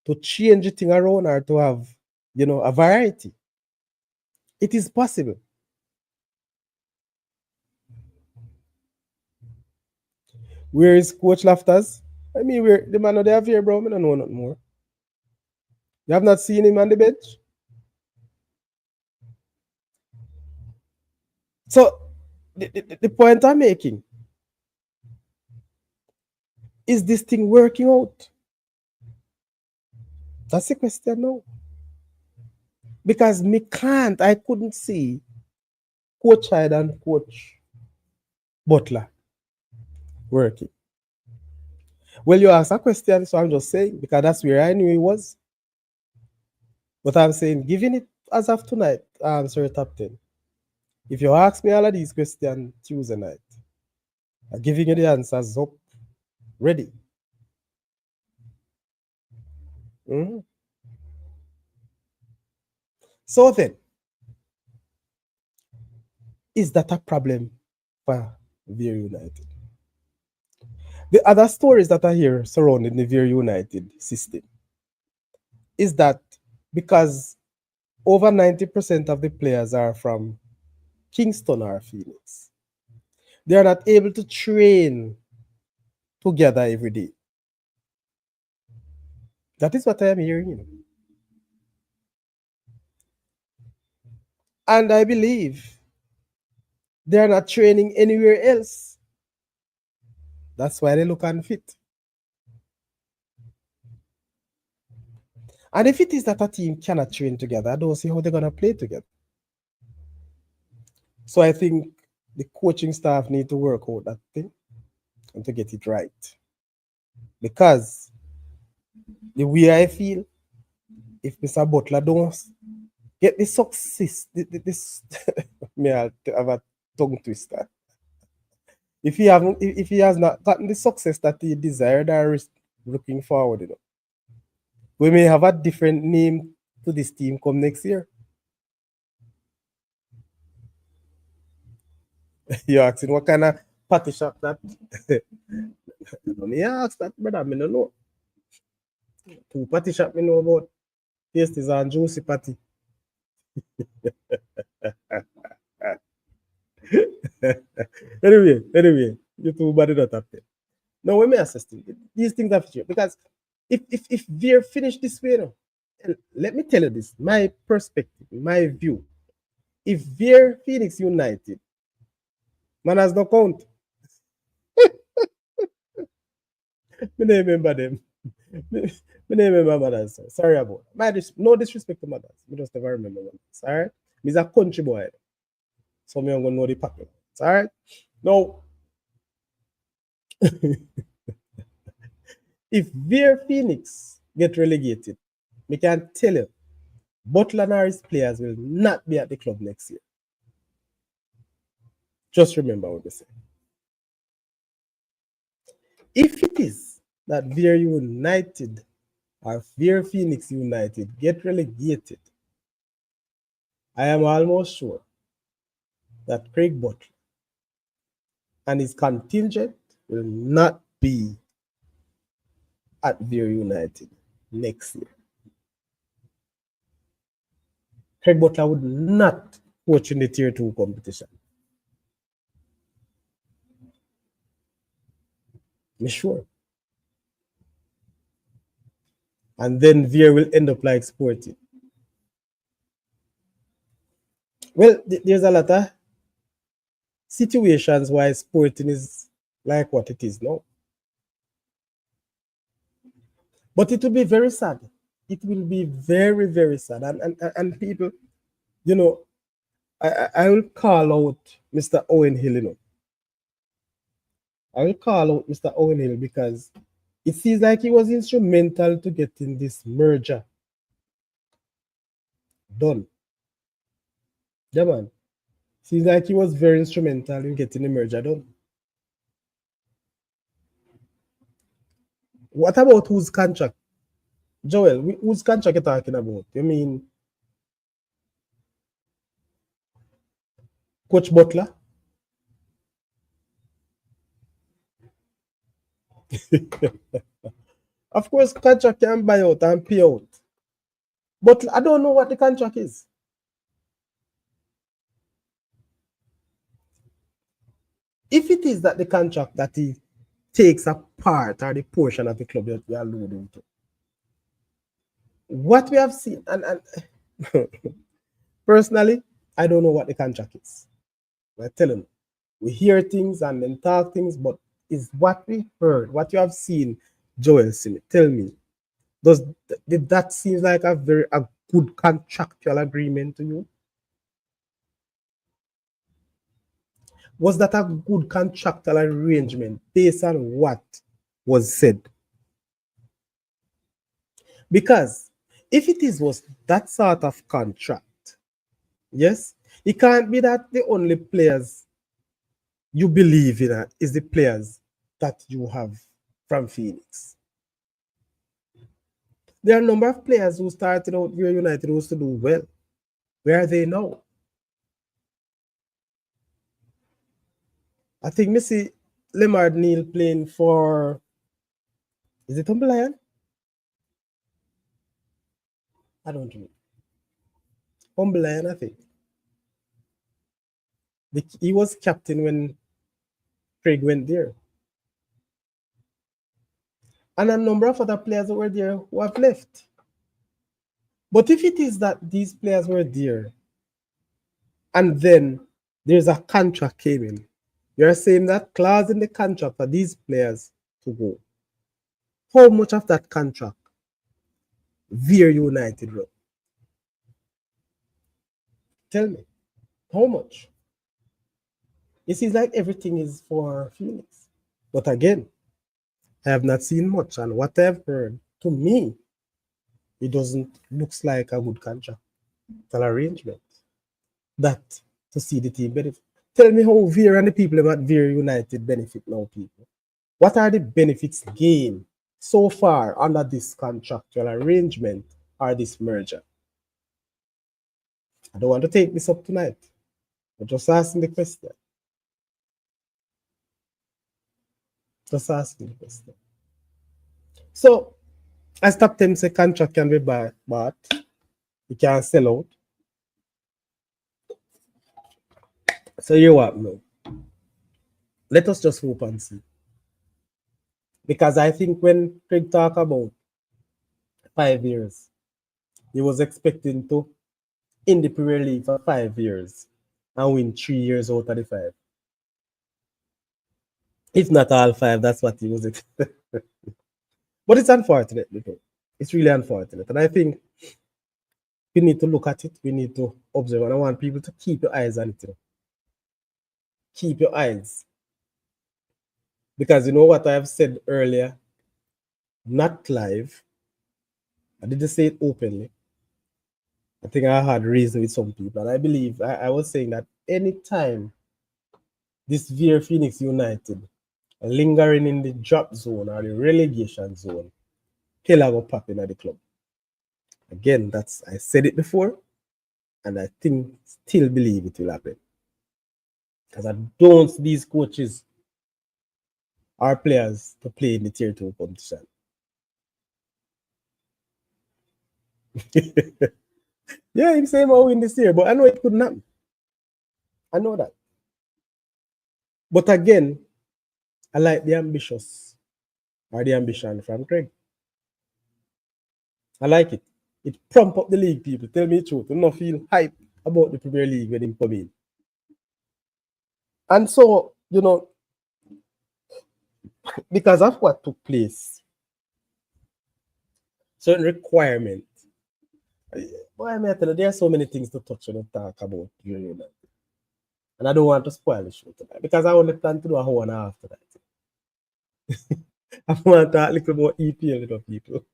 S1: to change the thing around or to have, a variety. It is possible. Where is Coach Lafters? I mean, where the man they have here, bro? I don't know nothing more. You have not seen him on the bench? So, the point I'm making is this thing working out? That's the question now. Because I couldn't see Coach Hyde and Coach Butler working. Well, you asked a question, so I'm just saying, because that's where I knew he was. But I'm saying, giving it as of tonight, answer top 10. If you ask me all of these questions Tuesday night, I'm giving you the answers up, ready. Mm-hmm. So then, is that a problem for Very United? The other stories that I hear surrounding the Very United system is that because over 90% of the players are from Kingston or Phoenix, they are not able to train together every day. That is what I am hearing. And I believe they are not training anywhere else. That's why they look unfit. And if it is that a team cannot train together, I don't see how they're going to play together. So I think the coaching staff need to work out that thing and to get it right. Because the way I feel, if Mr. Butler don't get the success, this may I have a tongue twister. If he has not gotten the success that he desired or is looking forward, we may have a different name to this team come next year. You're asking what kind of patty shop that? Me ask that, brother. I don't know. Two patty shop me know about. Tasties and juicy patty. anyway, you two body not up there. Now, when me assess these things have changed because if we're finished this way, let me tell you this, my perspective, my view. If we're Phoenix United, man has no count. Me don't remember them. Me don't remember mothers. Sorry about that. No disrespect to mothers. Me just never remember mothers. All right? Me's a country boy. So me I'm gonna know the pattern. All right? Now, if Veer Phoenix get relegated, we can tell you Butler and his players will not be at the club next year. Just remember what they say. If it is that Veer United or Veer Phoenix United get relegated, I am almost sure that Craig Butler and his contingent will not be at Veer United next year. Craig Butler would not coach in the Tier 2 competition. I'm sure. And then Veer will end up like Sporting. Well, there's a lot of situations why Sporting is like what it is now. But it will be very sad. It will be very, very sad. And people, I will call out Mr. Owen Hill, I will call out Mr. O'Neill because it seems like he was instrumental to getting this merger done. Yeah, man. Seems like he was very instrumental in getting the merger done. What about whose contract? Joel, whose contract you talking about? You mean Coach Butler? Of course, contract can buy out and pay out. But I don't know what the contract is. If it is that the contract that he takes a part or the portion of the club that we are alluding to, what we have seen, and personally, I don't know what the contract is. I'm telling you, we hear things and then talk things, but is what we heard, what you have seen, Joel Smith, tell me, did that seem like a good contractual agreement to you? Was that a good contractual arrangement based on what was said? Because if it was that sort of contract, yes, it can't be that the only players you believe in is the players that you have from Phoenix. There are a number of players who started out here United who used to do well. Where are they now? I think Missy Lemard Neal playing for, is it Lion? I don't know. Lion, I think. He was captain when Craig went there. And a number of other players that were there who have left. But if it is that these players were there and then there's a contract came in, you're saying that clause in the contract for these players to go. How much of that contract Veer United wrote? Tell me, how much? It seems like everything is for Phoenix. But again, I have not seen much, and what I've heard, to me, it doesn't looks like a good contract arrangement. That to see the team benefit. Tell me how Veer and the people at Veer United benefit now, people. What are the benefits gained so far under this contractual arrangement or this merger? I don't want to take this up tonight, but just asking the question. Just asking the question. So, as top 10 say contract can be bought, it can sell out. So you what now? Let us just hope and see. Because I think when Craig talked about 5 years, he was expecting to in the Premier League for 5 years and win 3 years out of the 5. If not all 5, that's what he was expecting. But it's unfortunate, it's really unfortunate. And I think we need to look at it, we need to observe, and I want people to keep your eyes on it. Keep your eyes. Because you know what I have said earlier, not live. I didn't say it openly. I think I had reason with some people. And I believe I was saying that anytime this Veer Phoenix United lingering in the drop zone or the relegation zone, hell will pop in at the club. Again, I said it before, and I think still believe it will happen. Because I don't see these coaches or players to play in the tier 2 competition. Yeah, him saying I'll win this year, but I know it couldn't happen. I know that. But again, I like the ambition from Craig. I like it. It prompt up the league, people. Tell me the truth. Do not feel hype about the Premier League when him come in. And so, because of what took place, certain requirements. Why am I telling you? There are so many things to touch on and talk about during that. And I don't want to spoil the show tonight because I only plan to do a whole and a half tonight. I want to talk a little about EPL, little people.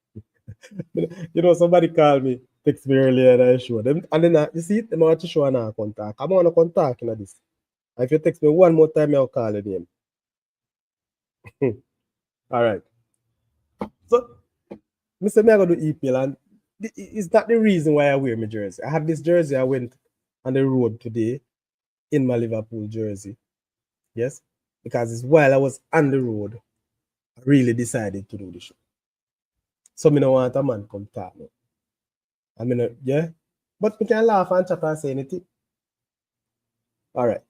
S1: You know, somebody called me, text me earlier, and I show them. And then, you see, them want to show and I contact. I'm on a contact in this. And if you text me one more time, I'll call your name. All right. So, Mr. Me, I go to EPL, and is that the reason why I wear my jersey? I have this jersey, I went on the road today in my Liverpool jersey. Yes? Because it's while I was on the road, I really decided to do the show. So, I don't want a man come talk me. I mean, yeah? But we can laugh and chat and say anything. All right.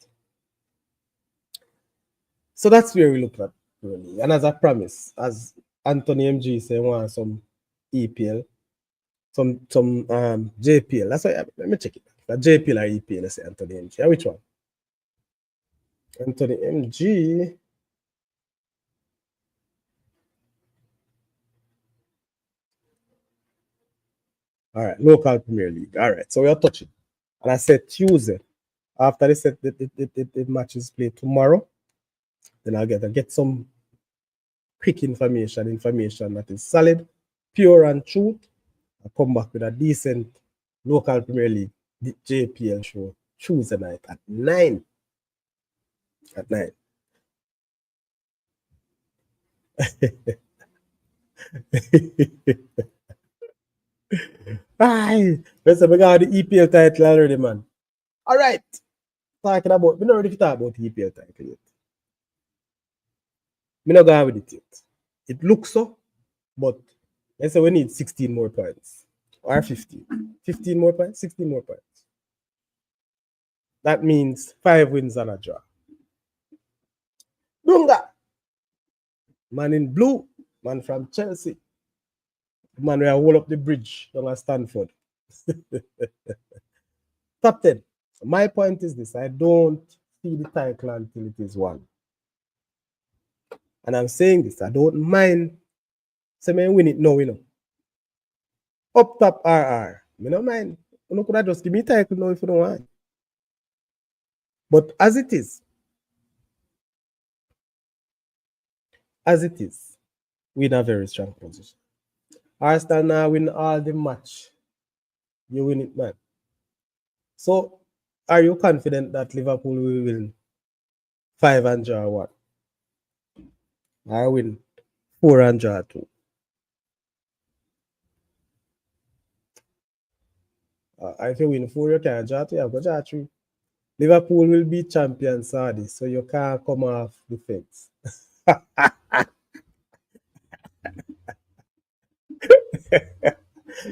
S1: So that's where we look at really. And as I promise, as Anthony MG said, want some EPL, some JPL. That's why let me check it. That JPL or EPL, let's say Anthony MG. Which one? Anthony MG. All right, local Premier League. All right, so we are touching. And I said Tuesday. After the matches played tomorrow, then I'll get some quick information that is solid, pure and true. I'll come back with a decent local Premier League JPL show Tuesday night at 9. At 9. Aye, listen, we got the EPL title already, man. All right. Talking about, we not ready to talk about the EPL title yet. We not going with it yet. It looks so, but let's say we need 16 more points. Or 15. 15 more points, 16 more points. That means 5 wins and a draw. Dunga! Man in blue, man from Chelsea. Man, we are hold up the bridge down at Stanford. Top 10. My point is this: I don't see the title until it is won. And I'm saying this, I don't mind. Say me win it now, you know. Up top RR. Me no mind. You know, could I just give me title now if you don't want. But as it is, we in a very strong position. Arsenal now win all the match. You win it, man. So, are you confident that Liverpool will win 5 and draw 1? I win 4 and draw 2. If you win 4, you can't draw 2, you have to draw 3. Liverpool will be champions, Saudi, so you can't come off the fence.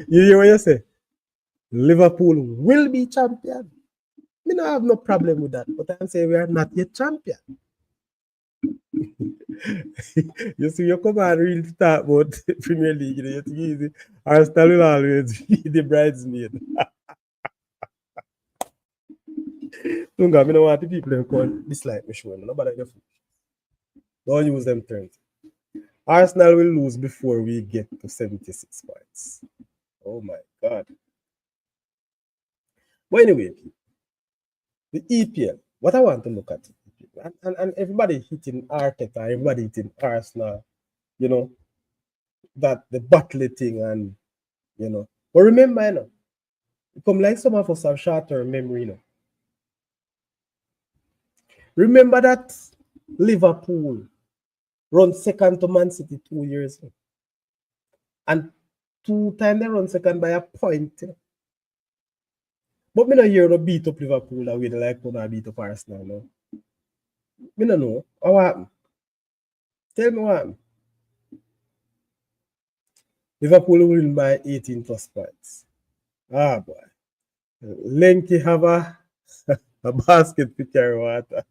S1: You hear what you say? Liverpool will be champion. Me no have no problem with that, but I'm saying we are not yet champion. You see, you come and really talk about Premier League, you know, you think easy. Arsenal will always be the bridesmaid. Don't I don't want the people to call dislike me, sure. Nobody your foot. Don't use them terms. Arsenal will lose before we get to 76 points. Oh my God. But anyway, the EPL, what I want to look at, and everybody hitting Arteta, everybody hitting Arsenal, you know, that the battle thing, and, you know. But remember, you know, it come like some of us have short-term memory, you know. Remember that Liverpool run second to Man City 2 years ago. And 2 times they run second by a point. You know? But me not hear no beat up Liverpool that way they like when I beat up Arsenal now. Me no know. What happened? Tell me what happened. Liverpool win by 18 plus points. Ah boy. Lenky have a basket to carry water.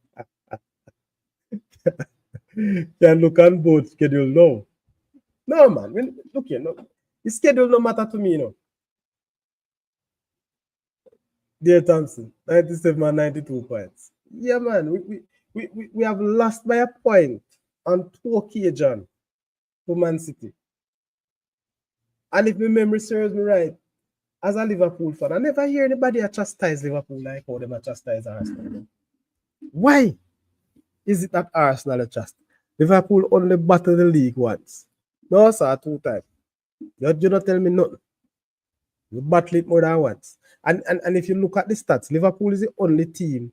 S1: Can look on both schedule now. No man, look here, no. The schedule no matter to me, you know. Dear Thompson, 97 and 92 points. Yeah, man, we have lost by a point on 2 occasions to Man City. And if my memory serves me right, as a Liverpool fan, I never hear anybody chastise Liverpool like how they chastise Arsenal. Why is it that Arsenal are just? Liverpool only battled the league once. No, sir, 2 times. You do not tell me nothing. You battle it more than once. And if you look at the stats, Liverpool is the only team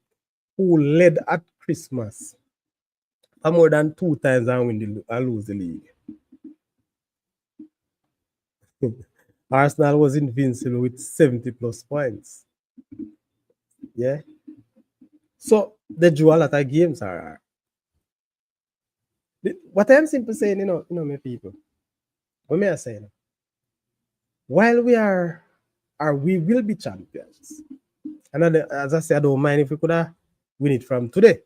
S1: who led at Christmas for more than 2 times and lose the league. Arsenal was invincible with 70 plus points. Yeah. So they drew a lot of games. What I'm simply saying, my people, what may I say? While we will be champions. And as I said, I don't mind if we could have win it from today.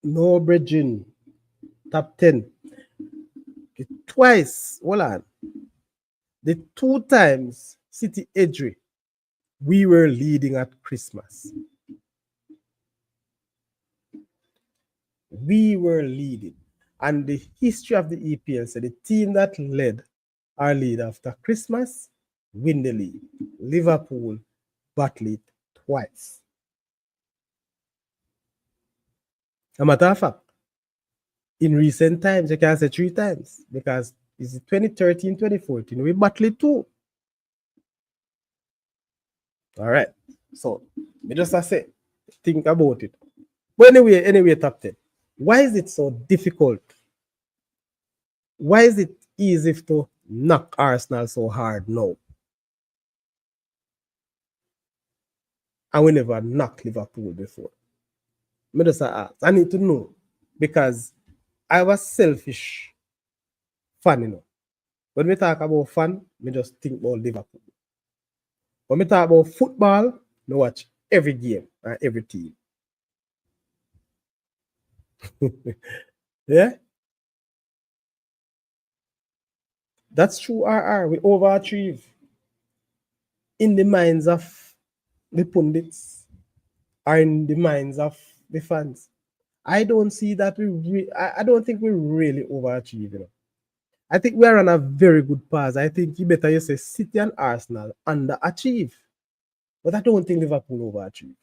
S1: No bridging, top 10. Twice, hold on. The 2 times City Edgery, we were leading at Christmas. We were leading. And the history of the EPL said the team that led our lead after Christmas win the league. Liverpool battled it twice. A matter of fact, in recent times, you can say 3 times because it's 2013, 2014. We battled it too. All right. So, me just say, think about it. But anyway, top 10. Why is it so difficult? Why is it easy to knock Arsenal so hard now? And we never knocked Liverpool before. Me just ask. I need to know because I was selfish fan, When we talk about fan, me just think about Liverpool. When we talk about football, me watch every game and every team. Yeah? That's true, RR. We overachieve in the minds of the pundits or in the minds of the fans. I don't see that I don't think we really overachieve, I think we are on a very good path. I think you better say City and Arsenal underachieve. But I don't think Liverpool overachieve.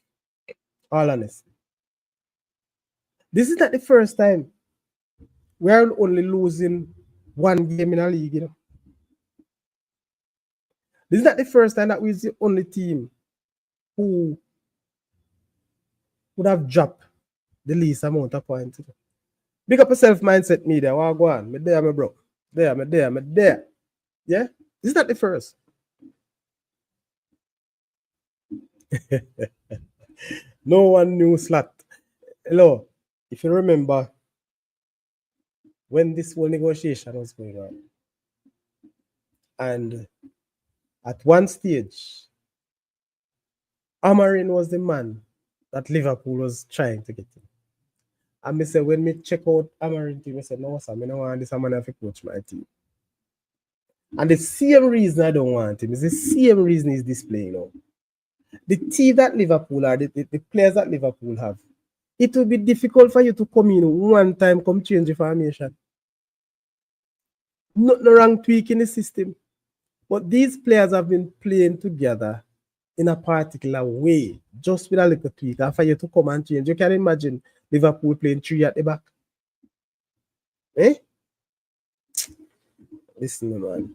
S1: All honesty. This is not the first time we are only losing one game in a league, This is not the first time that we're the only team who would have dropped the least amount of points. Big up yourself, mindset media. What go on? Me there, me bro. Me there. Yeah? This is not the first. No one knew slot. Hello. If you remember when this whole negotiation was going on, and at one stage, Amarin was the man that Liverpool was trying to get in. And I said, when me check out Amarin team, I said, no, sir, I don't want this man to coach my team. And the same reason I don't want him is the same reason he's displaying now. The team that Liverpool are, the players that Liverpool have, it will be difficult for you to come in one time, come change the formation. Not the wrong tweak in the system. But these players have been playing together in a particular way, just with a little tweak. And for you to come and change, you can imagine Liverpool playing 3 at the back. Eh? Listen, man.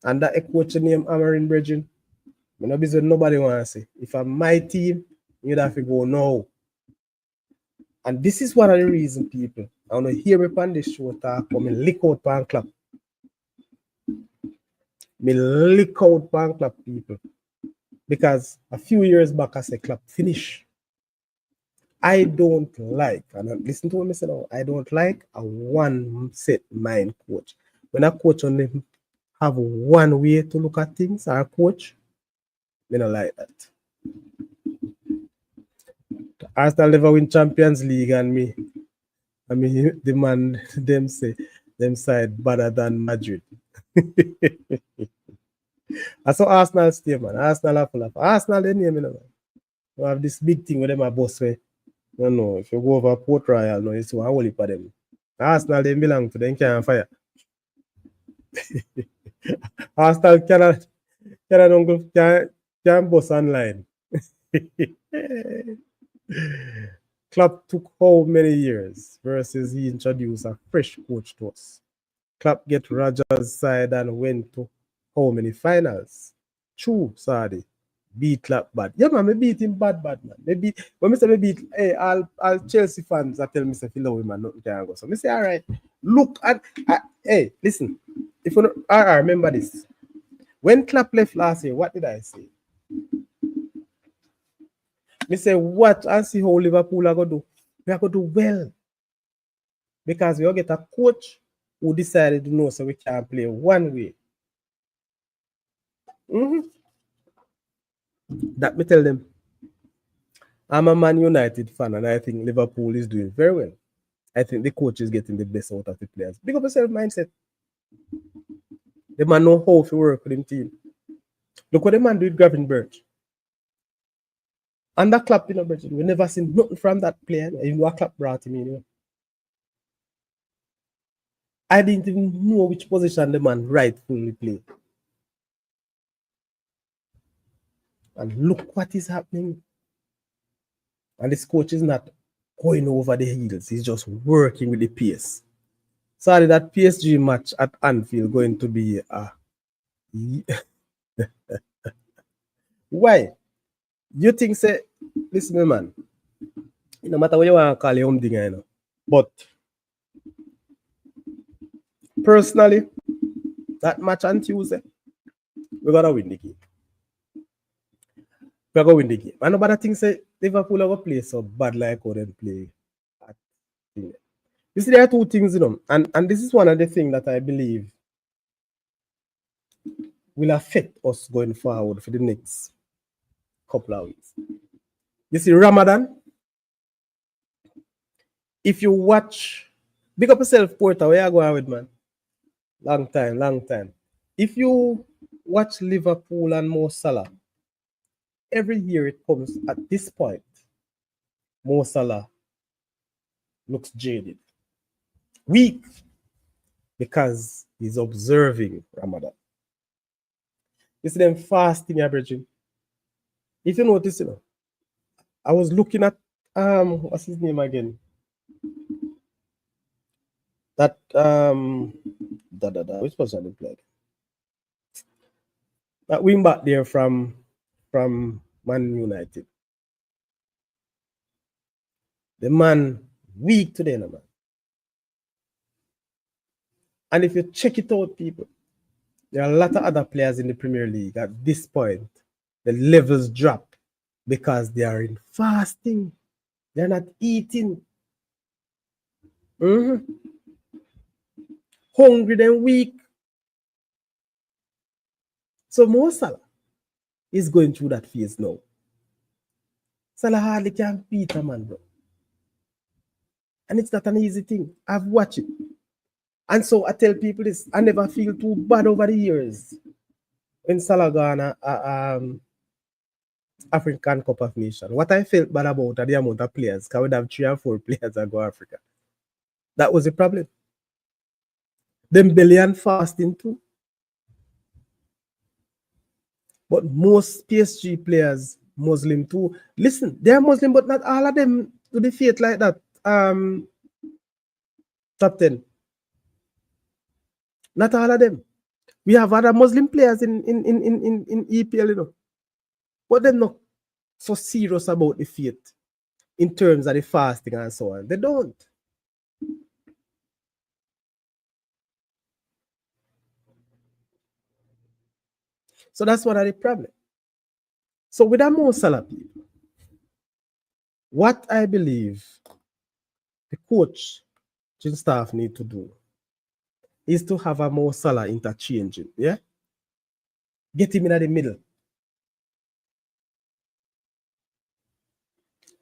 S1: And that a coach named Amarin Bridgen, I'm not busy, nobody want to say. If I'm my team, you'd have to go now. And this is one of the reasons, people, I want to hear me on this show talk, but me lick out pan club. Me lick out pan club, people. Because a few years back, I said, club finish. I don't like, and listen to what I say now, I don't like a one set mind coach. When a coach only have one way to look at things, or a coach, I don't like that. Arsenal never win Champions League, and me demand them say them side better than Madrid. I saw Arsenal stay, man. Arsenal are full of Arsenal, they name, man. We have this big thing with them, a boss way. No, if you go over Port Royal, no, it's one whole heap of them. Arsenal, they belong to them, can't fire. Arsenal can't boss online. Klopp took how many years versus he introduced a fresh coach to us? Klopp get Rodgers' side and went to how many finals? True, Sadi. Beat Klopp bad. Yeah, man, me beat him bad, man. Maybe when I say me beat, hey, all Chelsea fans I tell me say feel him man, nothing can go. So me say, all right, look at, hey, listen. If you know, I remember this. When Klopp left last year, what did I say? Me say, watch and see how Liverpool are going to do. We are going to do well. Because we all get a coach who decided to know so we can't play one way. That me tell them. I'm a Man United fan and I think Liverpool is doing very well. I think the coach is getting the best out of the players. Big up yourself mindset. The man know how to work with him team. Look what the man do with Gravenberch. And that Klopp, we never seen nothing from that player. You know, a Klopp brought him in. You know. I didn't even know which position the man rightfully played. And look what is happening. And this coach is not going over the heels. He's just working with the pace. Sorry, that PSG match at Anfield going to be why? You think say, listen me man, no matter what you want to call your home thing, you know. But personally, that match on Tuesday, we're gonna win the game. We're gonna win the game. And nobody thinks say Liverpool are gonna play so bad like how they play. You see, there are two things, you know, and this is one of the things that I believe will affect us going forward for the next couple of weeks. You see, Ramadan, if you watch, big up yourself, Porter, where you going with, man? Long time. If you watch Liverpool and Mo Salah, every year it comes at this point, Mo Salah looks jaded. Weak. Because he's observing Ramadan. You see them fasting averaging. If you notice, you know, I was looking at what's his name again? That which person he played? That wing back there from Man United. The man weak today, no man. And if you check it out, people, there are a lot of other players in the Premier League at this point. The levels drop because they are in fasting. They're not eating. Hungry then weak. So Mo Salah is going through that phase now. Salah hardly can beat a man, bro. And it's not an easy thing. I've watched it. And so I tell people this, I never feel too bad over the years. When Salah got African Cup of Nations, what I felt bad about are the amount of players, because we'd have 3 or 4 players that go Africa. That was the problem. Dembele and fasting too. But most PSG players, Muslim too. Listen, they're Muslim, but not all of them do the faith like that. Top 10. Not all of them. We have other Muslim players in EPL, you know. But they're not so serious about the faith in terms of the fasting and so on. They don't. So that's one of the problem. So with a Mo Salah people, what I believe the coach and staff need to do is to have a Mo Salah interchanging, yeah? Get him in the middle.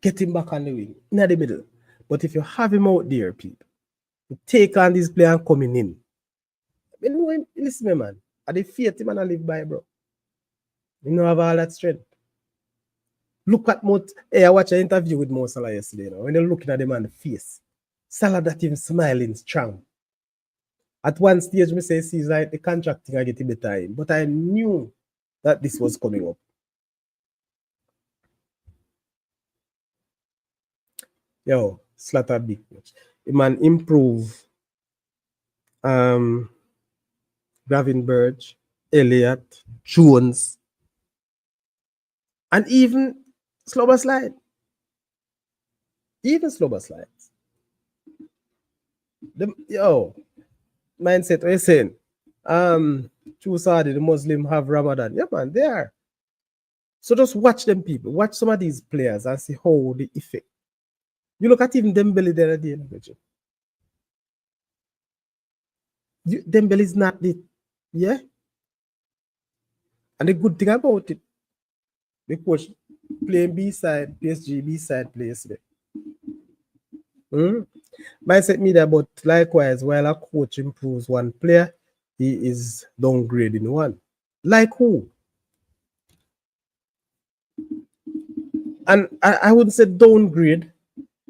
S1: Get him back on the wing, in the middle. But if you have him out there, people, you take on this player coming in. You know, listen, me, man. Are the faith him and I live by, bro? You know, have all that strength. Look at I watched an interview with Mo Salah yesterday. You know, when you're looking at the man's face, Salah that him smiling strong. At one stage, me say, see, like the contract thing I get a bit time, but I knew that this was coming up. Yo, Slaughter big coach. The man improve Gravenberch, Elliott, Jones, and even Slober Slide. Even Slober Slides. Yo, mindset, what you saying? True Saudi, the Muslim have Ramadan. Yeah, man, they are. So just watch them people. Watch some of these players and see how the effect. You look at even Dembele the other day. Dembele is not the, yeah. And the good thing about it, the coach playing B-side, PSG B-side players there. Mindset media, but likewise, while a coach improves one player, he is downgrading one. Like who? And I wouldn't say downgrade.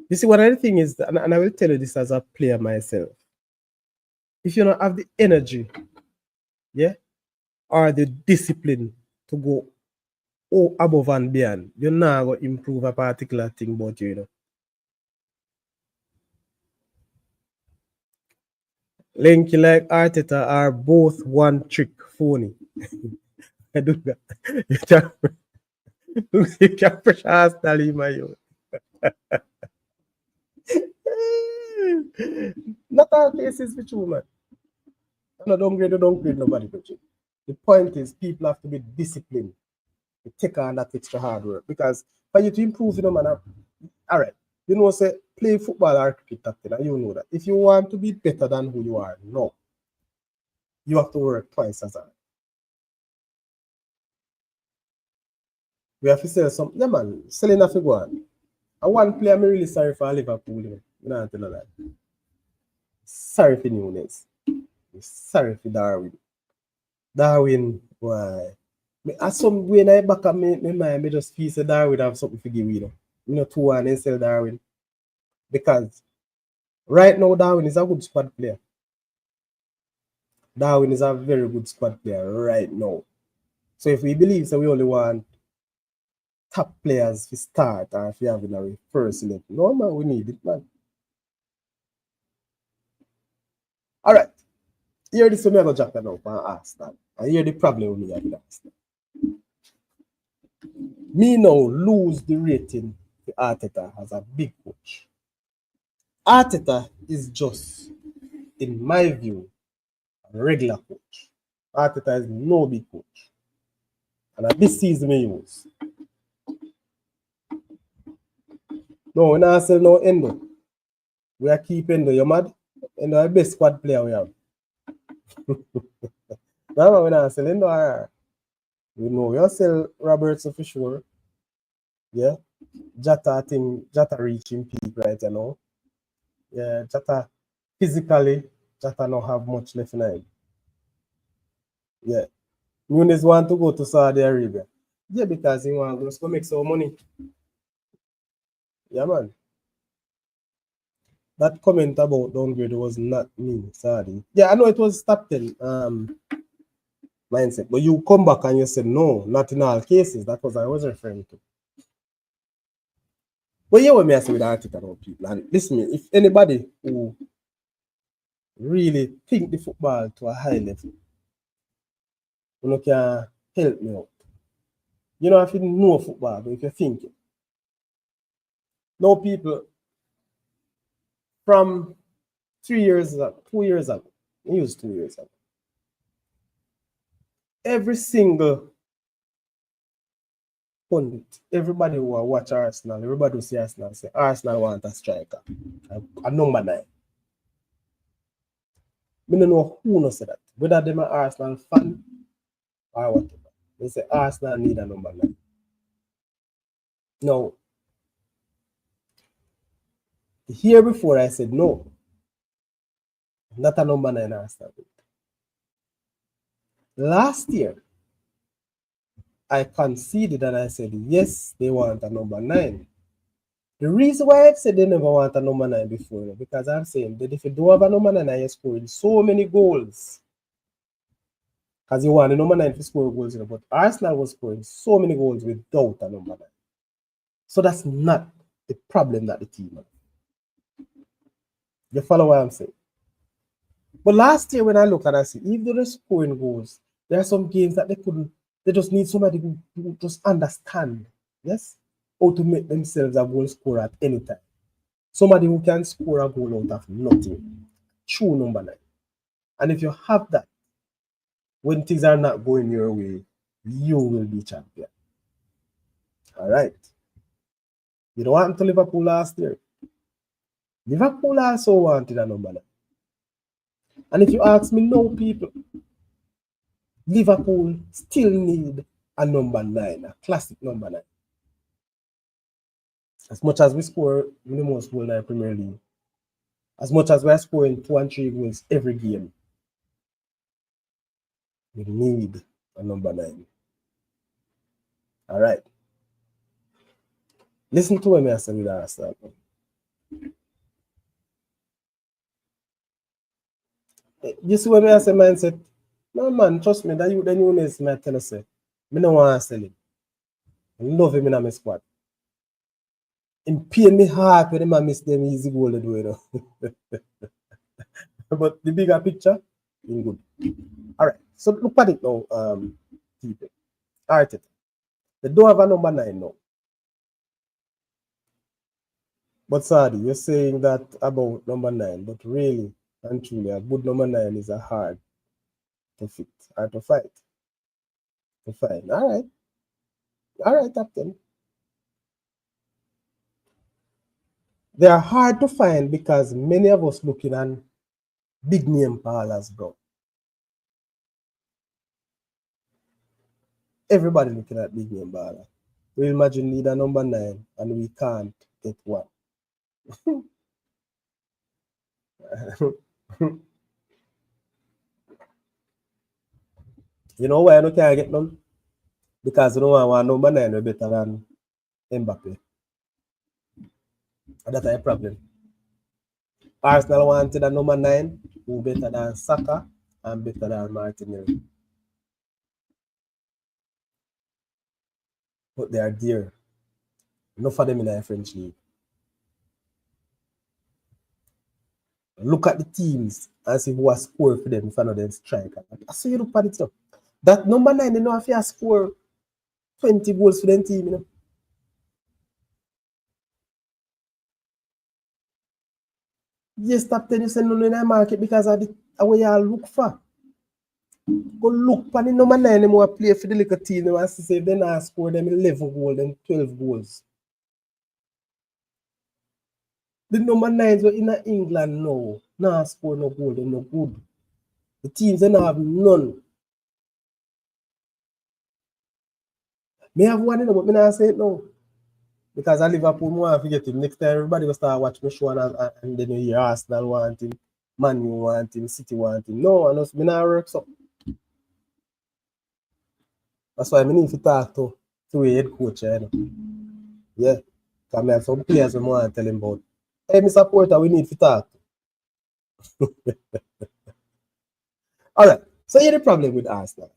S1: You see, one of the things is, and I will tell you this as a player myself, if you don't have the energy, yeah, or the discipline to go above and beyond, you're not going to improve a particular thing about you, you know. Linky like Arteta are both one trick phony. I do that. You can't push Arsenal in my youth. Not all cases with you, man. I'm not downgrade nobody. The point is, people have to be disciplined to take on that extra hard work. Because for you to improve, you know, man, all right, you know, say, play football or cricket, and you know that. If you want to be better than who you are now, you have to work twice as hard. We have to sell some, yeah, man, selling a figure. And one player, I'm really sorry for Liverpool, you know, tell you that. Sorry for Nunes. Sorry for Darwin. Darwin, why? As some way I back up my mind, I just feel that Darwin have something to give, you know. You know, 2-1 and sell Darwin. Because right now, Darwin is a good squad player. Darwin is a very good squad player right now. So if we believe that we only want top players to start or if we have in our first select, no man, we need it, man. All right. Here this one I go jack now for Arsenal. And here the problem with me with Arsenal. Me now lose the rating to Arteta as a big coach. Arteta is just, in my view, a regular coach. Arteta is no big coach. And this season we use. No, we're not selling no Endo. We are keeping Endo. You're mad? Endo is the best squad player we have. No, we're not selling Endo. We know we'll sell Robertson for sure. Yeah. Jata, I think Jata reaching peak right now. Yeah, Jata physically, Jata don't have much left in him. Yeah. Nunes want to go to Saudi Arabia. Yeah, because he want to go make some money. Yeah, man. That comment about downgrade was not me, Saudi. Yeah, I know it was top 10 mindset, but you come back and you said no, not in all cases. That was I was referring to. But yeah, what me I say with the article about people, and listen, if anybody who really think the football to a high level, you can help me out. You know, if you know football, but if you think it. No people from 3 years ago, 2 years ago, I used 2 years ago. Every single pundit, everybody who watch Arsenal, everybody who see Arsenal say Arsenal want a striker, a number 9. I don't know who knows that. Whether them are Arsenal fan or whatever. They say Arsenal need a number 9. Now, the year before I said no, not a number 9 Arsenal. Last year, I conceded and I said yes, they want a number 9. The reason why I said they never want a number 9 before, because I'm saying that if you don't have a number 9 and you're scoring so many goals, because you want a number 9 to score goals, but Arsenal was scoring so many goals without a number 9. So that's not the problem that the team has. You follow what I'm saying? But last year when I look and I see, even though they're scoring goals, there are some games that they just need somebody who just understand, yes, how to make themselves a goal scorer at any time. Somebody who can score a goal out of nothing. True number 9. And if you have that, when things are not going your way, you will be champion. All right. You don't want to Liverpool last year. Liverpool also wanted a number 9. And if you ask me now, people, Liverpool still need a number 9, a classic number 9. As much as we score the most goals in the Premier League, as much as we're scoring 2 and 3 goals every game, we need a number 9. All right. Listen to what I say with Arsenal. You see what I say mindset? No man, trust me, that you the new is my tell us. I don't want to sell him. I love him in my squad. In pain me heart when I miss them easy goal to do it. But the bigger picture, in good. All right. So look at it now, people. All right. They don't have a number 9 now. But Sadi, you're saying that about number 9, but really and truly, a good number 9 is a hard to fit, hard to fight. To find. All right, Captain. They are hard to find because many of us looking at big name parlors, bro. Everybody looking at big name baller. We imagine need a number 9 and we can't get one. You know why I don't can't get none? Because you don't want one number 9 better than Mbappe. And that's a problem. Arsenal wanted a number 9 who better than Saka and better than Martinelli. But they are dear. Enough of them in the French league. Look at the teams and see who has scored for them if another striker. So you look at it. That number 9, they know if you score 20 goals for them team, you know. Yes, stop telling you say no in the market because of the way you look for. Go look for the number 9 them who play for the little team. They want to say if they not score them 11 goals, then 12 goals. The number 9s were in England now. Nah score no goal, they're no good. The teams they not have none. May have one, but me not say it now. Because I Liverpool want to forget him. Next time everybody will start watching me show and then you hear Arsenal want him, Man U want him, City want him. No, and us me not work so. That's why I need to talk to a head coach, you know. Yeah. Because I have some players I want to tell him about. Hey, Mr. Porter, we need to talk. Alright. So here's the problem with Arsenal.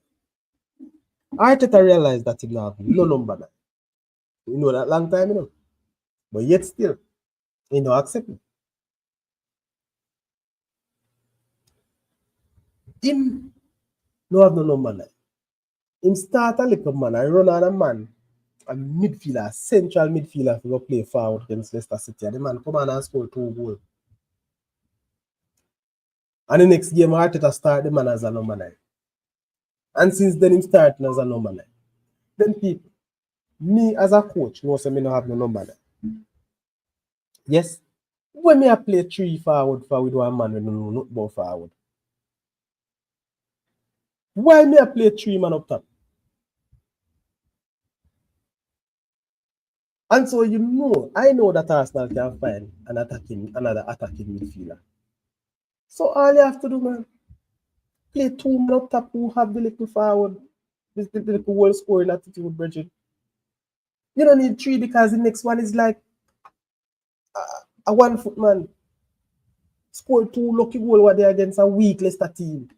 S1: Arteta realized that he now have no number 9. You know that long time, you know. But yet still, he don't accept it. Him no have no number 9. Him start a little man, I run on a man, a midfielder, central midfielder to go play forward against Leicester City. And the man come on and score 2 goals. And the next game, Arteta start the man as a number 9. And since then, him starting as a number 9. Then people, me as a coach, know say me no have no number 9. Yes, when me I play 3 forward with one man, we don't know not about forward. Why me I play 3 man up top? And so you know, I know that Arsenal can find another attacking midfielder. So all you have to do, man, play 2 men up top who have the little forward, the little goal scoring attitude, Bridget. You don't need 3 because the next one is like a 1 foot man. Score 2 lucky goal what they against a weak Leicester team.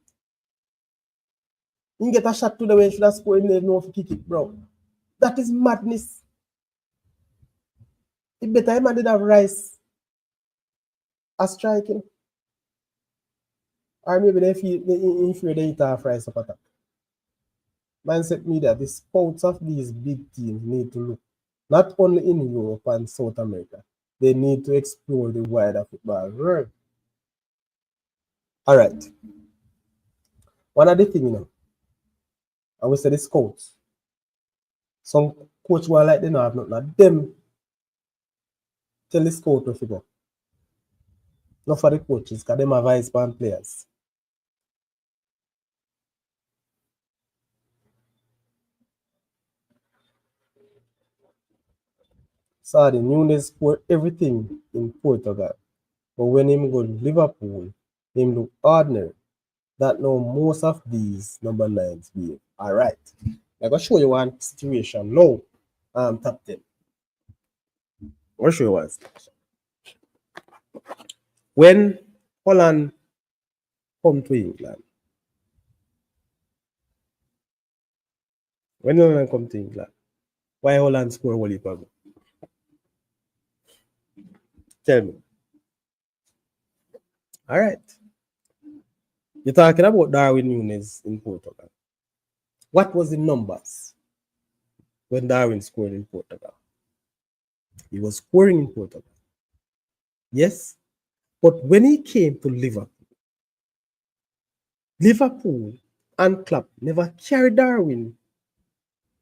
S1: You get a shot to the way you should have scored in there, no for kick it, bro. That is madness. It better him did have Rice a striking. Or maybe they feel they fear they eat half rise up attack. Mindset media, the spouts of these big teams need to look not only in Europe and South America, they need to explore the wider football world. All right. One of the things, I will say the scouts. Some coach will like they know have nothing. Them tell the scout to figure. Not for the coaches, because them are vice band players. So the Nunes scored everything in Portugal. But when him go to Liverpool, him look ordinary. That now most of these number 9s behave. Alright. I'm gonna show you one situation now. Top 10. I'll show you one situation. When Holland come to England, why Holland score a heap of goal? Tell me. All right. You're talking about Darwin Nunes in Portugal. What was the numbers when Darwin scored in Portugal? He was scoring in Portugal. Yes. But when he came to Liverpool and Klopp never carried Darwin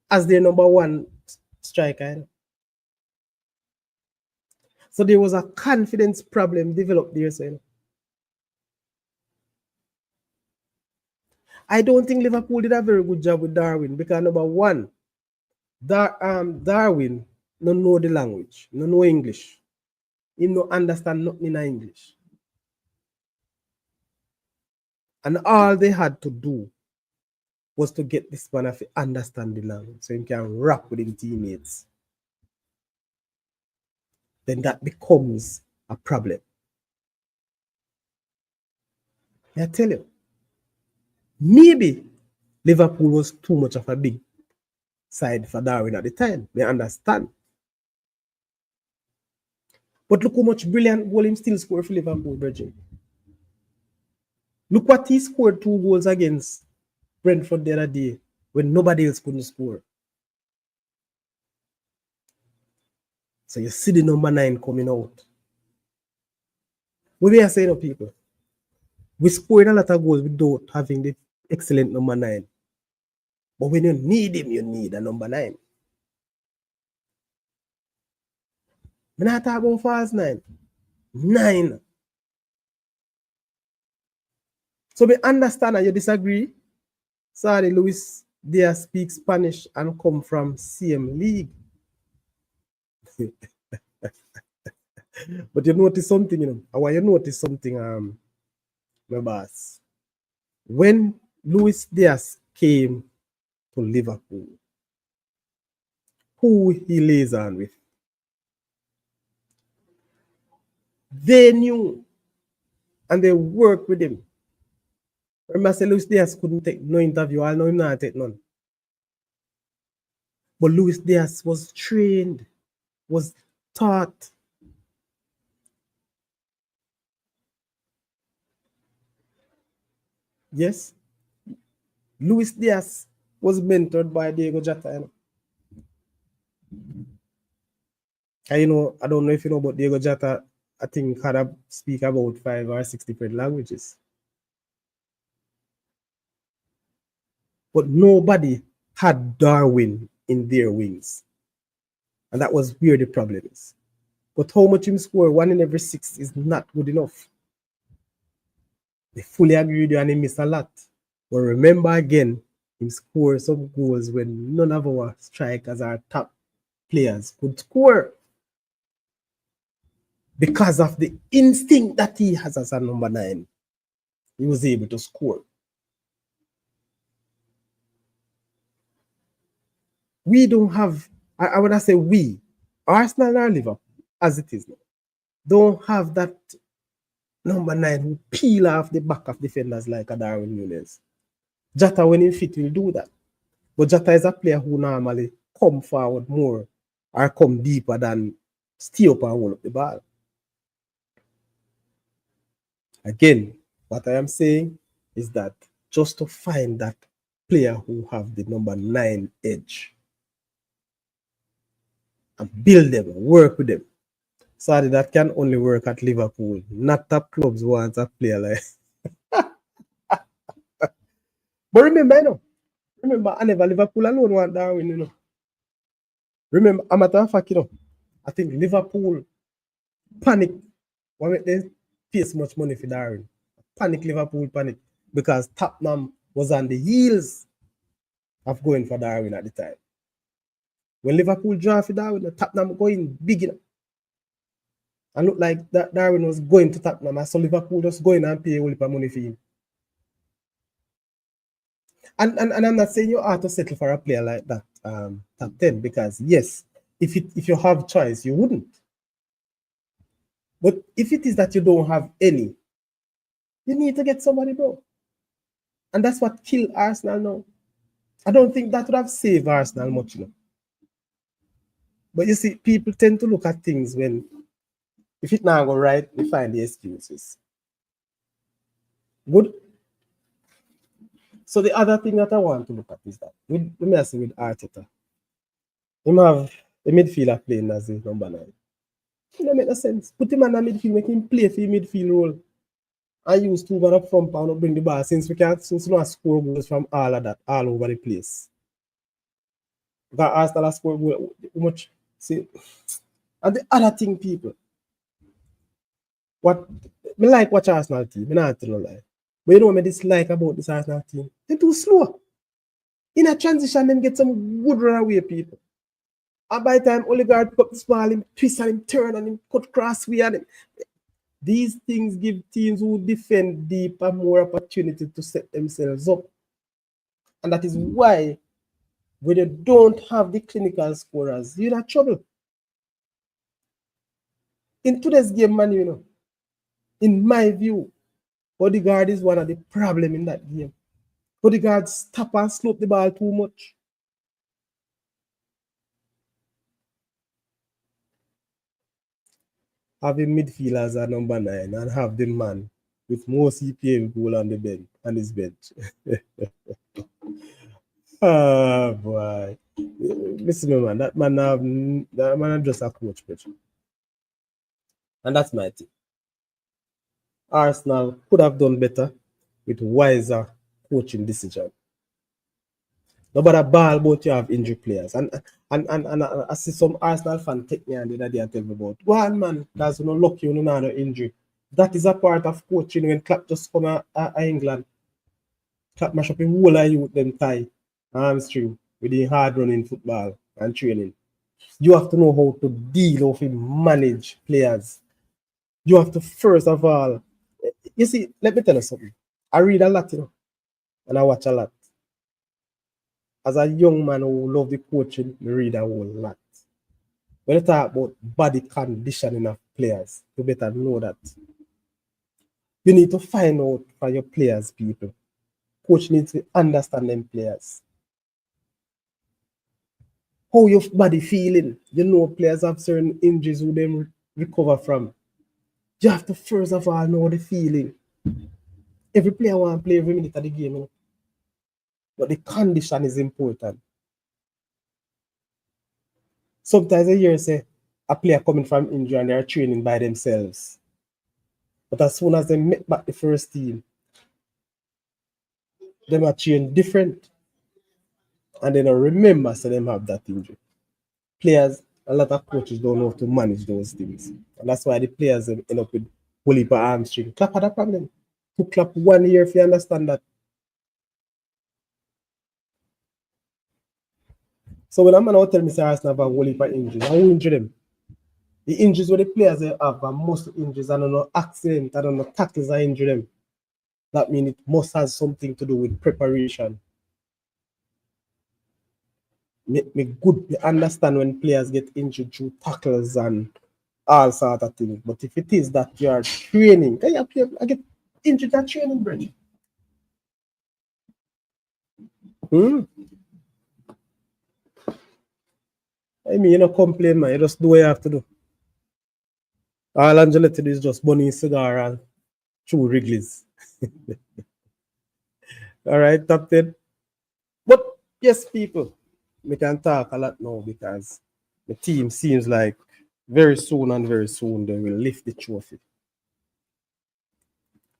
S1: as their number 1 striker. So there was a confidence problem developed there. So, I don't think Liverpool did a very good job with Darwin because number 1, Darwin no know the language, no know English. He no understand nothing in English. And all they had to do was to get this man to understand the language so he can rap with his teammates. Then that becomes a problem. I tell you, maybe Liverpool was too much of a big side for Darwin at the time. They understand. But look how much brilliant goal him still scored for Liverpool, Bridget. Look what he scored 2 goals against Brentford the other day when nobody else couldn't score. So you see the number 9 coming out. What we are saying to people? We scored a lot of goals without having the excellent number 9. But when you need him, you need a number 9. We're not talking about false 9. 9. So we understand and you disagree. Sorry, Luis Diaz speaks Spanish and come from same league. But you notice something, I want you to notice something, my boss. When Luis Diaz came to Liverpool, who he lays on with? They knew and they worked with him. Remember, I said Luis Diaz couldn't take no interview. I know him not take none. But Luis Diaz was trained, was taught. Yes. Luis Diaz was mentored by Diego Jota. And I don't know if you know about Diego Jota. I think had speak about 5 or 6 different languages. But nobody had Darwin in their wings. And that was where the problem is. But how much him score 1 in every 6 is not good enough. They fully agree with you and he missed a lot. But remember again, him score some goals when none of our strikers or top players could score. Because of the instinct that he has as a number 9, he was able to score. We don't have, I would say we, Arsenal or Liverpool, as it is now, don't have that number 9 who peel off the back of defenders like a Darwin Nunes. Jota, when he fit, will do that. But Jota is a player who normally come forward more or come deeper than stay up and hold up the ball. Again, what I am saying is that just to find that player who have the number 9 edge and build them, work with them. Sorry, that can only work at Liverpool. Not top clubs want a player like. But remember, I never Liverpool alone want Darwin, Remember, a matter of fact, I think Liverpool panic when they face much money for Darwin. Liverpool panic because Tottenham was on the heels of going for Darwin at the time. When Liverpool draw for Darwin, Tottenham going big, and looked like that Darwin was going to Tottenham, and so Liverpool just going and pay a whole heap of money for him. And I'm not saying you ought to settle for a player like that, top 10, because yes, if you have choice, you wouldn't. But if it is that you don't have any, you need to get somebody, bro. And that's what killed Arsenal now. I don't think that would have saved Arsenal much, But you see, people tend to look at things when, if it now go right, they find the excuses. Good. So the other thing that I want to look at is that, let me say with Arteta, him have a midfielder playing as a number 9. It don't make no sense. Put him on the midfield, make him play for the midfield role. And use 2 man up front and bring the ball since we don't score goals from all of that, all over the place. Because Arsenal score goals much. See, and the other thing, people, what me like watch Arsenal team, me not tell no lie. But you know what I dislike about this Arsenal team? They're too slow. In a transition, them get some good runaway people. And by the time Odegaard pick up the ball, him twist and him turn and him cut crossway and him. These things give teams who defend deep and more opportunity to set themselves up. And that is why when you don't have the clinical scorers, you're in trouble. In today's game, man, in my view, Odegaard is one of the problems in that game. Odegaard stop and slope the ball too much. Having midfielders at number 9 and have the man with more CPM goal on the bench, on his bench. Oh boy. Listen, man, that man just a coach, Petro. And that's my thing. Arsenal could have done better with wiser coaching decision. Nobody ball, but you have injured players. And I see some Arsenal fan take me and the other day and tell me about, go on, man, that's no lucky, you know, no injury. That is a part of coaching when Klopp just come to England. Klopp mash up a whole of you with them tie, hamstring, with the hard running football and training. You have to know how to deal with and manage players. You have to, first of all, you see, let me tell you something. I read a lot, and I watch a lot. As a young man who love the coaching, I read a whole lot. When you talk about body conditioning of players, you better know that. You need to find out for your players, people. Coach needs to understand them players. How your body feeling. You know players have certain injuries who them recover from. You have to first of all know the feeling. Every player want to play every minute of the game. But the condition is important. Sometimes I hear say a player coming from injury and they're training by themselves. But as soon as they make back the first team, they are trained different. And they don't remember so them have that injury. Players, a lot of coaches don't know how to manage those things. And that's why the players end up with whole heap of hamstring. Klopp had a problem. Took Klopp 1 year if you understand that. So when a man out tell me say Arsenal have a whole heap of injuries, I will injure them. The injuries where the players have are muscle injuries and no accident and no tackles are injure them. That means it must have something to do with preparation. Make me good to understand when players get injured through tackles and all sort of things. But if it is that you are training, I get injured at training, bro. I mean, you don't complain, man. You just do what you have to do. All Angeletti do is just burning his cigar and through Wrigley's. All right, top 10. But yes, people, we can talk a lot now because the team seems like very soon they will lift the trophy.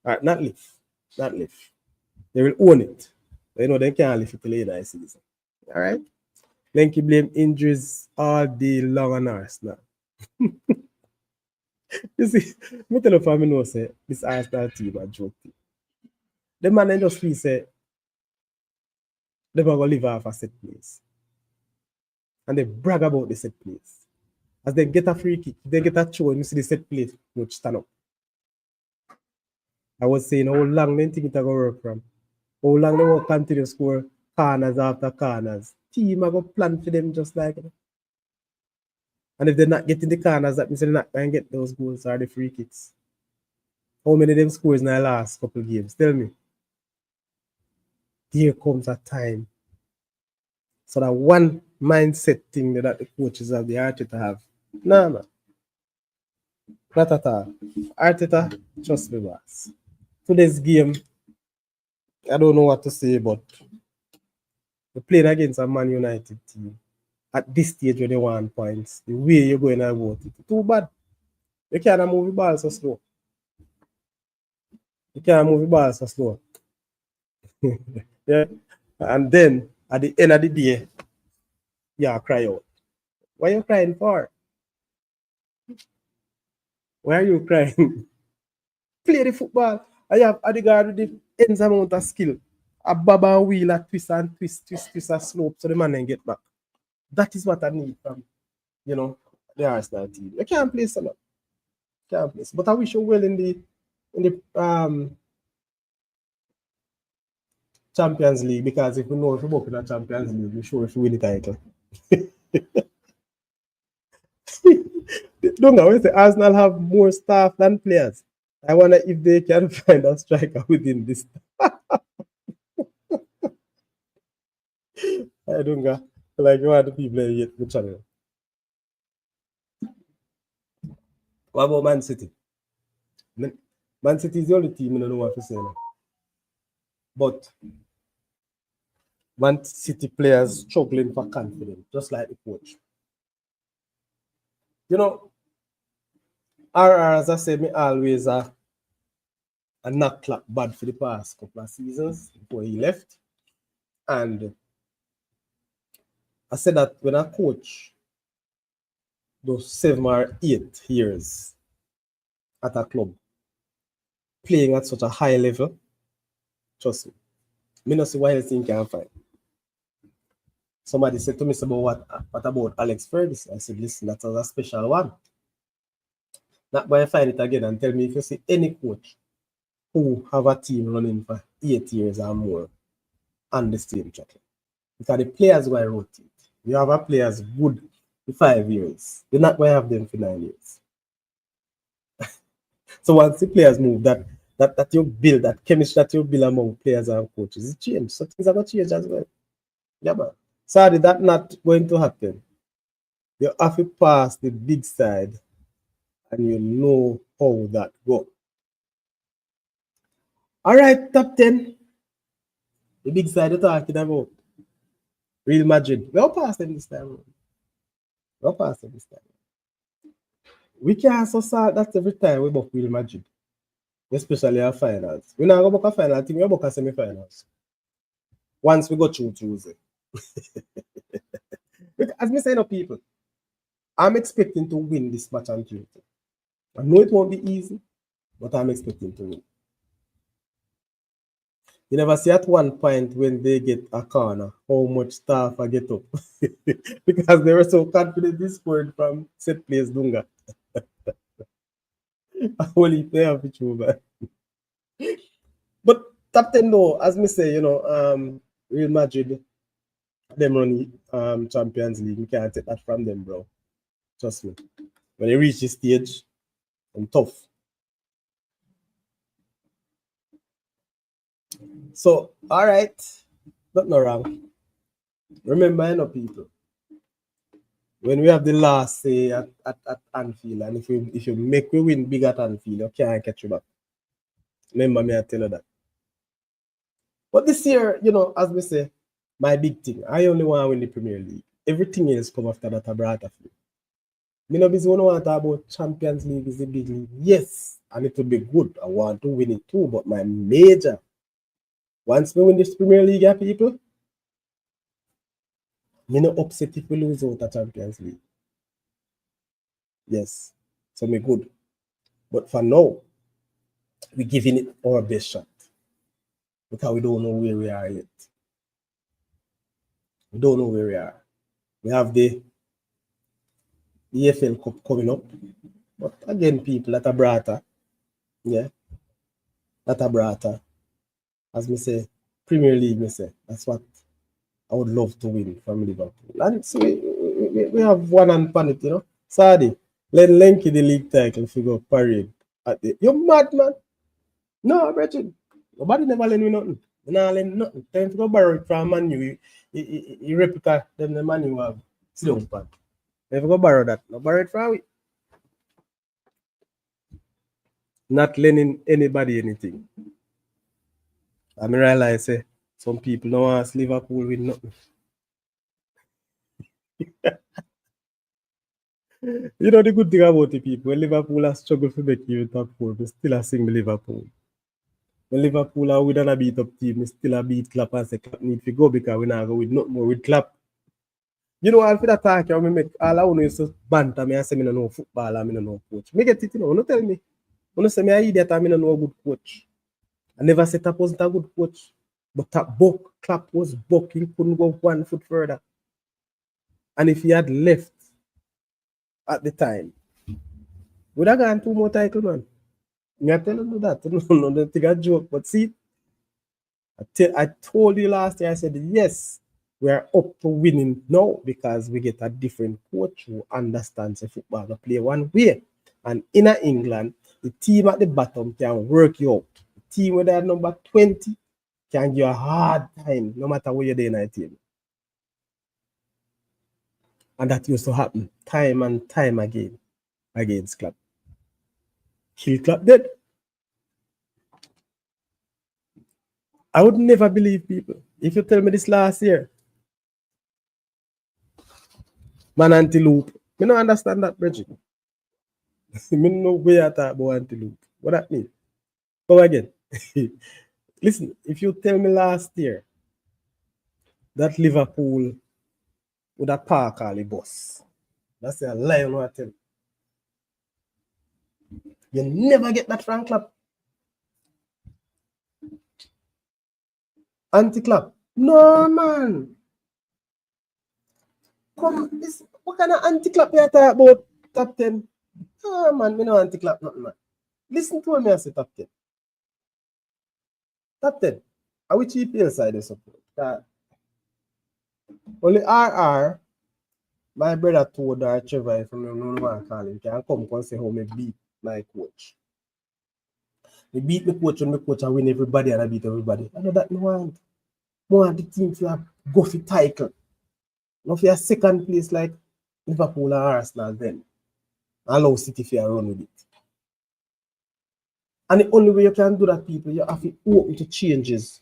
S1: All right, not lift, not lift. They will own it. You know, they can't lift it till later this season. All right. Then keep blame injuries all day long on Arsenal. You see, me tell you for me know say this Arsenal team a joke team. The man then just feel say they gonna live off a set place. And they brag about the set place. As they get a free kick, they get a throw, and you see the set place which stand up. I was saying how long they think it gonna work from. How long they will continue to score corners after corners. Team are gonna plan for them just like that. And if they're not getting the corners, that means they're not going to get those goals or the free kicks. How many of them scores in the last couple of games? Tell me. There comes a time. So that one mindset thing that the coaches have, the Arteta have. Nah, man. Not at all. Arteta, trust me, boss. Today's game, I don't know what to say, but we played against a Man United team. At this stage when they want points, the way you're going about it, too bad. You can't move the ball so slow. You can't move the ball so slow. Yeah. And then at the end of the day, you cry out. What are you crying for? Why are you crying? Play the football. I have Odegaard with the ends amount of skill. A baba wheel, a twist and twist a slope so the man then get back. That is what I need from, the Arsenal team. You can't play so much. Can't play. But I wish you well in the Champions League, because if we know if we work in the Champions League, we're sure if we win the title. Don't know, the Arsenal have more staff than players. I wonder if they can find a striker within this. I don't know. Like one of the people yet the channel. What about Man City? Man City is the only team I don't know what to say now. But Man City players struggling for confidence, just like the coach. RR, as I said, me always a knock clap bad for the past couple of seasons before he left. And I said that when I coach those 7 or 8 years at a club, playing at such a high level, trust me, me not see what else you can find. Somebody said to me about what about Alex Ferguson? I said, listen, that was a special one. Not by find it again and tell me if you see any coach who have a team running for 8 years or more on the same track. Because the players going to rotate. You have a players good for 5 years. You're not going to have them for 9 years. So once the players move, that you build, that chemistry that you build among players and coaches, it changes. So things are going to change as well. Yeah, man. Sorry, that's not going to happen. You have to pass the big side and you know how that goes. All right, top 10. The big side you're talking about. Real Madrid. We'll pass them this time. We can't so sad that every time we book Real Madrid. Especially our finals. We're not going to book a final team, we'll book a semi-finals. Once we go through Tuesday. As me say, people, I'm expecting to win this match on Tuesday. I know it won't be easy, but I'm expecting to win. You never see at one point when they get a corner how much staff I get up. Because they were so confident they scored from set place Dunga. Only player for true, man. But top 10 though, as me say, Real Madrid, them run Champions League. You can't take that from them, bro. Trust me. When they reach this stage, I'm tough. So, all right, not no wrong. Remember, people, when we have the last say at Anfield, and if you make we win big at Anfield, you can't catch you back. Remember me, I tell you that. But this year, you know, as we say, my big thing, I only want to win the Premier League. Everything else come after that I brought a few. Me no busy want to talk about Champions League is the big league. Yes, and it will be good. I want to win it too, but my major, once we win this Premier League, people, me no upset if we lose out the Champions League. Yes, so me good. But for now, we're giving it our best shot. Because we don't know where we are yet. We don't know where we are. We have the EFL Cup coming up. But again, people, that a brata. Yeah. That a brata. As me say, Premier League, me say. That's what I would love to win from Liverpool. And so we have one hand on it, you know. Sadi, let Lenky the league title figure parade. You're mad, man. No, Brethren. Nobody never lend me nothing. Nah, lend nothing. Time to go borrow it from Man U. You replica them the Man U have. Sit down, pan. Never go borrow that. No borrow it from it. Not lending anybody anything. I mean, realize say some people don't want Liverpool with nothing. You know the good thing about the people, when Liverpool has struggled to make you top four, we still are sing Liverpool. When Liverpool are with a beat up team, we still a beat Clap and say Clap need to go because we now go with nothing more with Clap. You know, I'll that talk, I make all I want is to banter me and say me no know football and me no know coach. Me get it, you know, don't tell me. When you say me I idiot and me no know a good coach. I never said Tap wasn't a good coach. But Tap buck, Clap was bucking, couldn't go 1 foot further. And if he had left at the time, would have gone 2 more titles, man. Me telling you that. No, don't think a joke. But see, I told you last year, I said, yes, we are up to winning now because we get a different coach who understands the football to play one way. And in England, the team at the bottom can work you out. The team where they are number 20 can give you a hard time no matter where you're in a team. And that used to happen time and time again against Club. Kill Club dead. I would never believe people. If you tell me this last year, man, antelope. I don't understand that, Bridget. I don't know where I talk about antelope. What that mean? Come again. Listen, if you tell me last year that Liverpool would have parked all the bus, that's a lie on what I tell you. You never get that from Club. Anti-Club. No, man. Come, this, what kind of anti-Club you talk about top 10? Oh, man, me no anti-Club nothing, man. Listen to me, I say top 10. Top 10. Are which EPL side is support? Only RR, my brother told her Trevor, if you don't want to call him, can come and say how me beat my coach. Me beat my coach and my coach I win everybody and I beat everybody. I know that no want. More the team to go for title. Not for a second place like Liverpool or Arsenal then. Allow City to run with it. And the only way you can do that, people, you have to open to changes.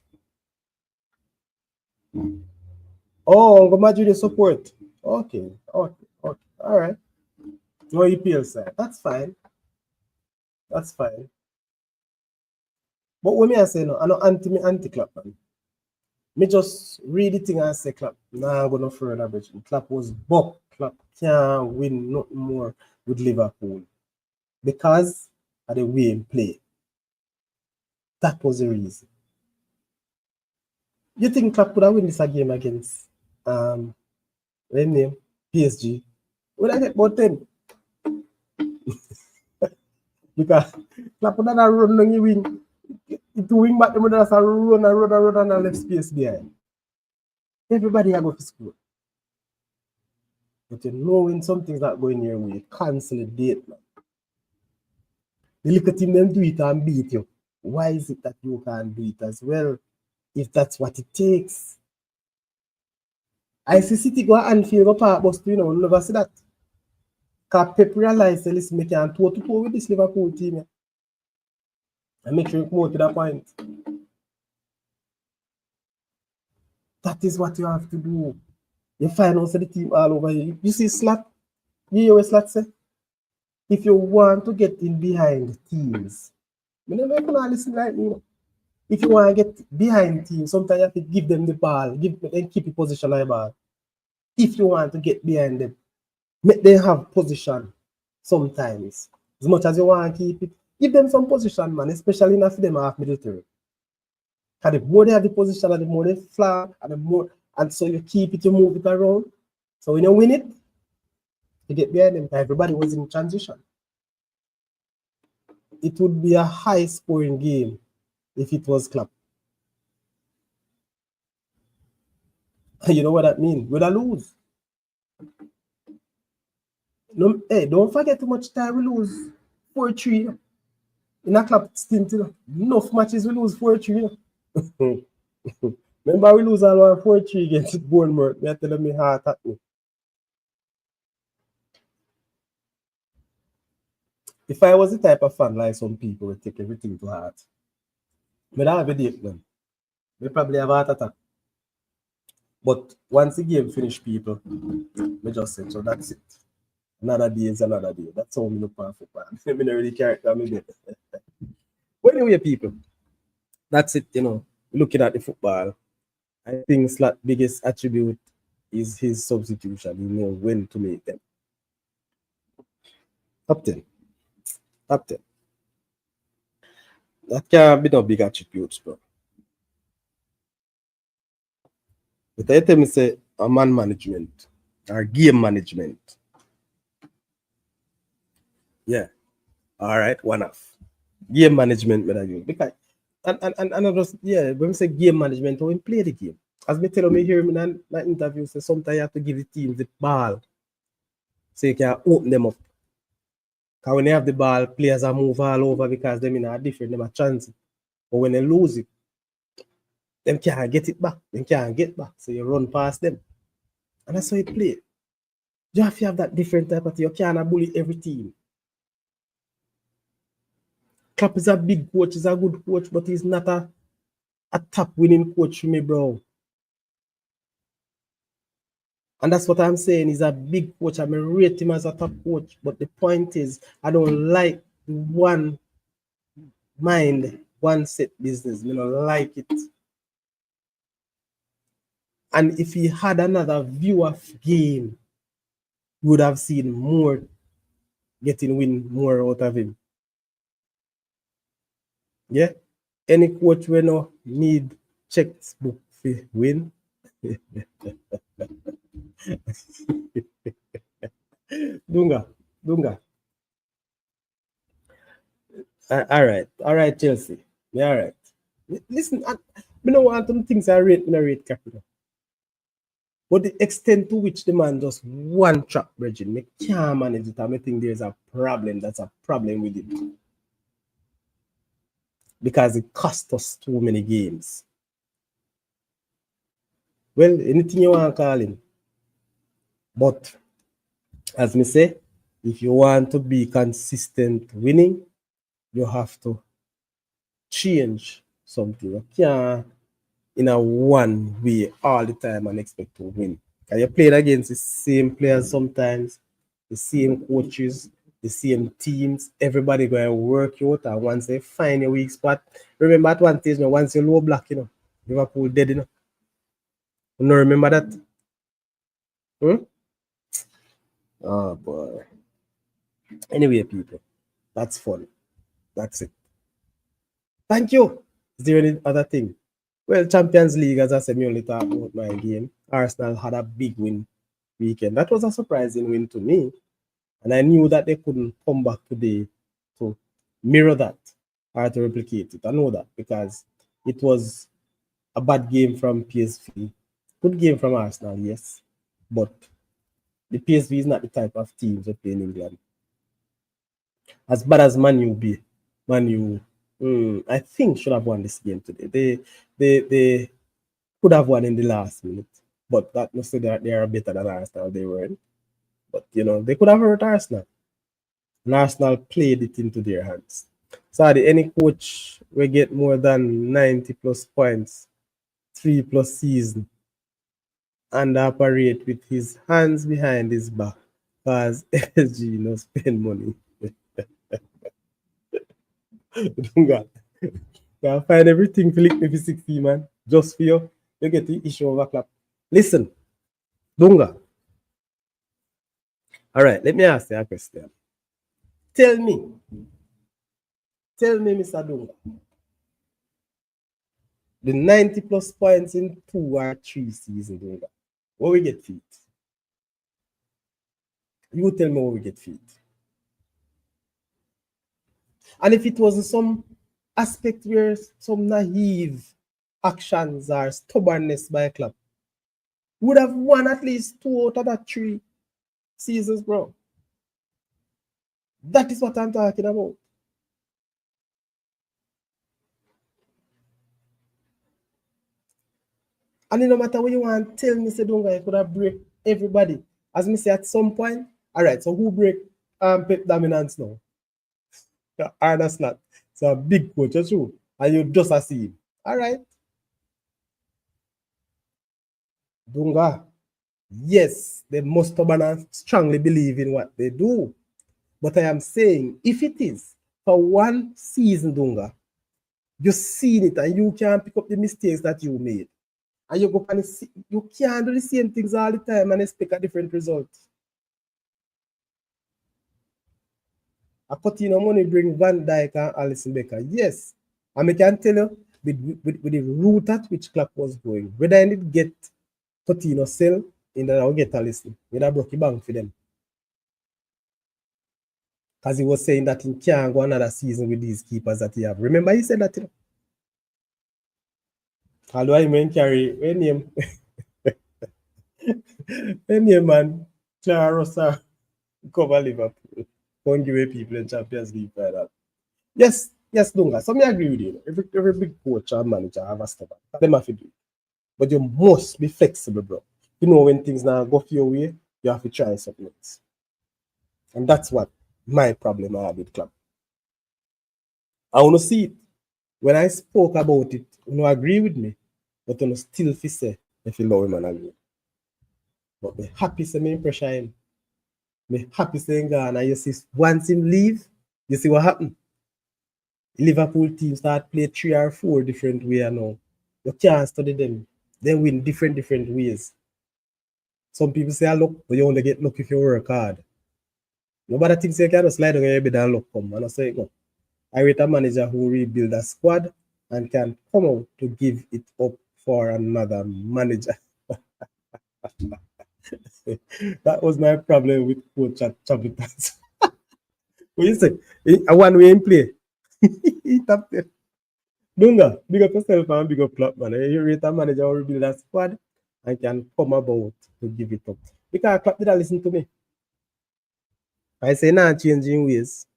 S1: Oh, I'm going to support. Okay. All right. No EPL side. That's fine. But when I say no, I'm not anti-Clap, man. Me just read the thing and say Clap. Nah, I'm going to further bridge. Clap was buck. Clap can't win nothing more with Liverpool. Because of the way he play. That was the reason. You think Clap could have win this game against name? PSG? Would I get about 10? Because Clap would have run on you win. It wing back, them would have run and left space behind. Everybody have go to school. But you know when something's not going your way, cancel the date, man. The little team them do it and beat you. Why is it that you can't do it as well? If that's what it takes. I see City go and feel go park bus, you know, never see that. Because Pep realized, listen, me can't toe to toe with this Liverpool team. and make sure you promote to that point. That is what you have to do. You find out the team all over you. You see Slot? You hear what Slot say? If you want to get in behind teams, you never gonna listen like me. If you want to get behind teams, sometimes you have to give them the ball, give them keep your position on the ball. If you want to get behind them, make them have position sometimes. As much as you want to keep it, give them some position, man, especially if them half military. And the more they have the position, and the more they flag, and the more, and so you keep it, you move it around. So when you win it, you get behind them. Everybody was in transition. It would be a high scoring game if it was clapped. You know what that means? We'd lose. No, hey, don't forget how much time we lose 4-3 in a club stint. You know. Enough matches we lose 4-3. Remember we lose all 4-3 against Bournemouth. Me tell me heart at me. If I was the type of fan like some people would take everything to heart, but I have a date them. We probably have a heart attack. But once the game finish, people, we just say, so that's it. Another day is another day. That's how we look for football. I don't really care. But anyway, people, that's it. You know, looking at the football, I think Slot's biggest attribute is his substitution. He knows when to make them. Top 10. Top 10. That can't be no big attributes, bro. But I tell me say a man management or game management. Yeah. All right, one off. Game management, because and I just when we say game management, when we play the game. As me tell me here in my interview, say sometimes you have to give the team the ball so you can open them up. Because when they have the ball, players are move all over because them in a different, them a chance it. But when they lose it, them can't get it back. Them can't get back. So you run past them. And that's how you play. You have to have that different type of thing. You can't bully every team. Klopp is a big coach, he's a good coach, but he's not a top winning coach for me, bro. And that's what I'm saying. He's a big coach. I rate him as a top coach. But the point is, I don't like one mind, one set business. I don't like it. And if he had another view of game, you would have seen more getting win more out of him. Yeah? Any coach will no need checkbook for win. Dunga. All right, Chelsea. Yeah, all right. Listen, I don't want them things I rate capital. But the extent to which the man just one trap, Bridget, me can't manage it. I think there's a problem. That's a problem with it. Because it cost us too many games. Well, anything you want to call him. But, as me say, if you want to be consistent winning, you have to change something. You can't in a one way all the time and expect to win. Because you play against the same players sometimes, the same coaches, the same teams. Everybody going to work you out, and once they find a weak spot, remember at one stage, once you're low block, Liverpool dead, You know, remember that? Oh boy. Anyway, people, that's fun. That's it. Thank you. Is there any other thing? Well, Champions League, as I said, me only talk about my game. Arsenal had a big win weekend. That was a surprising win to me. And I knew that they couldn't come back today to mirror that or to replicate it. I know that because it was a bad game from PSV. Good game from Arsenal, yes. But the PSV is not the type of teams that play in England. As bad as Man U, I think should have won this game today. They could have won in the last minute, but that must say that they are better than Arsenal. They weren't, but they could have hurt Arsenal. And Arsenal played it into their hands. Sorry, any coach will get more than 90 plus points, 3+ season, and operate with his hands behind his back because SG no spend money. Dunga. You find everything for lick me for 60, man. Just for you. You get the issue overclap. Listen, Dunga. All right, let me ask you a question. Tell me, Mr. Dunga, the 90 plus points in 2 or 3 seasons, Dunga, what we get feet? You tell me what we get feet. And if it was some aspect where some naive actions or stubbornness by a club, would have won at least 2 out of that 3 seasons, bro. That is what I'm talking about. And no matter what you want, tell me, say, don't you could have break everybody. As me say at some point, all right, so who break Pep dominance now? That's not. So a big coach, that's true. And you just see him. All right. Dunga, yes, they must strongly believe in what they do. But I am saying, if it is for 1 season, Dunga, you seen it and you can pick up the mistakes that you made. And you go and see, you can't do the same things all the time and expect a different result. A Coutinho money bring Van Dijk and Alisson Becker. Yes. And I can tell you, with the route at which Klopp was going, whether I did get Coutinho sell, in that I'll get Alisson. Whether I broke a bank for them. Because he was saying that he can't go another season with these keepers that he have. Remember he said that, you know? Although I mean carry when name man Clara Rossa cover Liverpool. Don't give away people in Champions League by that. Yes, Dunga. So I agree with you. Every big coach and manager have a step back. Them have to do it. But you must be flexible, bro. You know when things now go for your way, you have to try something else. And that's what my problem I have with club. I want to see it. When I spoke about it, you agree with me, but you still say if you love him and agree. But me happy say me pressure him. Me happy saying Ghana, you see once him leave, you see what happened. Liverpool team start play 3 or 4 different ways now. You can't study them. They win different ways. Some people say I look, but you only get luck if you work hard. Nobody thinks you can just slide on your bed and luck come. And I say go. I rate a manager who rebuild a squad and can come out to give it up for another manager. That was my problem with coach at Chapleton. What you say? A one-way in play. He tapped it. Dunga, big up yourself and big up Klopp, man. You rate a manager who rebuild a squad and can come about to give it up. Because Klopp did listen to me. I say not changing ways.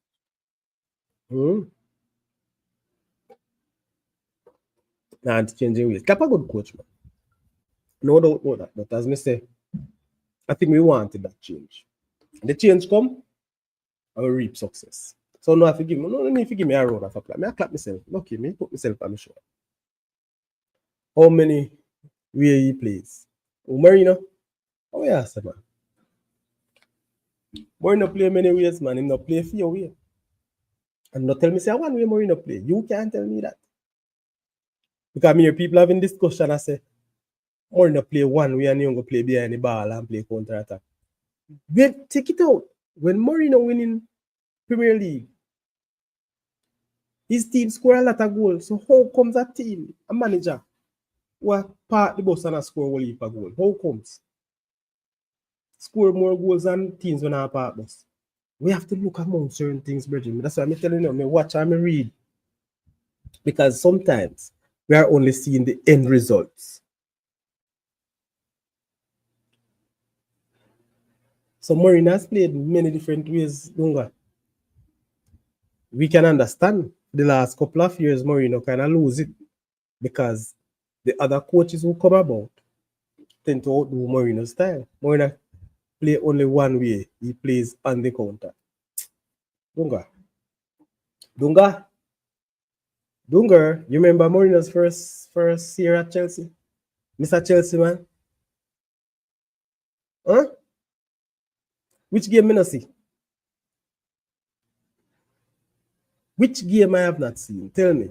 S1: Not changing ways. Klopp a good coach, man. No doubt about that. But as me say, I think we wanted that change. The change come, I will reap success. So no, if you give me, no need to give me a road of applause. I clap myself. Okay, me put myself on my show. How many way he plays? Oh, Marino? Oh yeah, sir, man. Marino play many ways, man. He not play few way. And not tell me say one way Marino play. You can't tell me that. Because me hear people having discussion, I say, Marino play one way and you go play behind the ball and play counter attack. But take it out. When Marino winning Premier League, his team score a lot of goals. So how comes a team, a manager, who part the bus and score a heap of goals? How comes? Score more goals than teams when I part bus. We have to look among certain things, brethren. That's why I'm telling you, I watch and I read. Because sometimes we are only seeing the end results. So Marino has played many different ways longer. We can understand the last couple of years Marino kind of lose it because the other coaches who come about tend to outdo Marino's style. Marino play only one way. He plays on the counter. Dunga. Dungar, you remember Mourinho's first year at Chelsea? Mr. Chelsea, man. Huh? Which game me not see? Which game I have not seen? Tell me.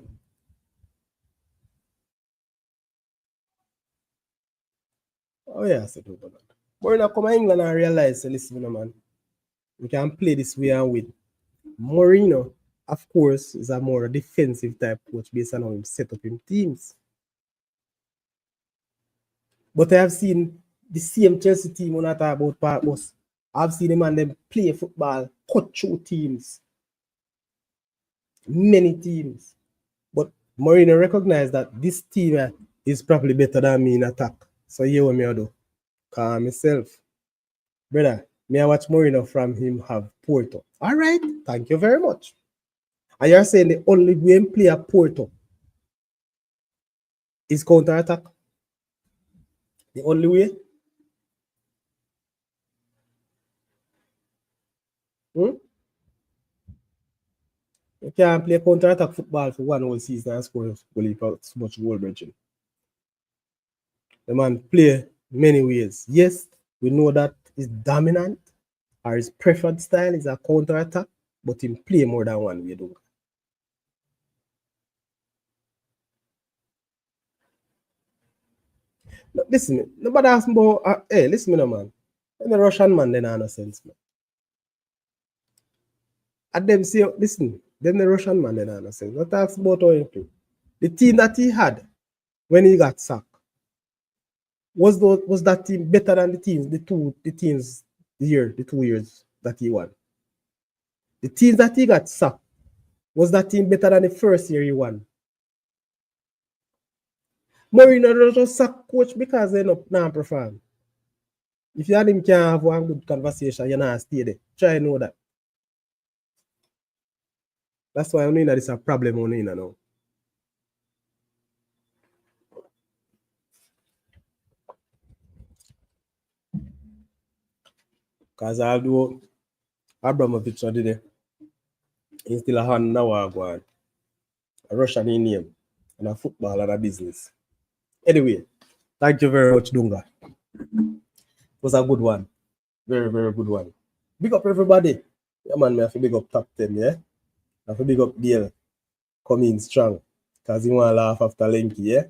S1: Oh yeah, I said over that. Mourinho come to England and realize, say, listen, man, we can play this way and win. Mourinho, of course, is a more defensive type coach based on how he set up his teams. But I have seen the same Chelsea team when I talk about Park Bus. I've seen them and them play football, cut through teams, many teams. But Mourinho recognized that this team is probably better than me in attack. So here what me I do. Calm myself. Brother, me I watch Mourinho from him have Porto. All right, thank you very much. And you're saying the only way him play at Porto is counter attack? The only way? Hmm? You can't play counter attack football for one whole season and score so much goal, Bridget. The man play many ways. Yes, we know that his dominant or his preferred style is a counter attack, but him play more than one way, don't. Listen, nobody ask me about, hey, listen me no man. And the Russian man, then no sense, man. And them say, listen, then the Russian man, then no sense. What ask about how he play? The team that he had when he got sacked, was that team better than the 2 years that he won? The teams that he got sacked, was that team better than the first year he won? Mourinho just sack coach because they not perform. If you had him can have one good conversation, you not stay there. Try know that. That's why I know that it's a problem on Nina now. Because although Abramovich did it, he's still a hand now a Russian in name and a football and a business. Anyway, thank you very much, Dunga. It was a good one. Very, very good one. Big up everybody. Yeah, man, I have to big up top 10, yeah? I have to big up Dale. Come in strong. Because he want to laugh after Lenky, yeah?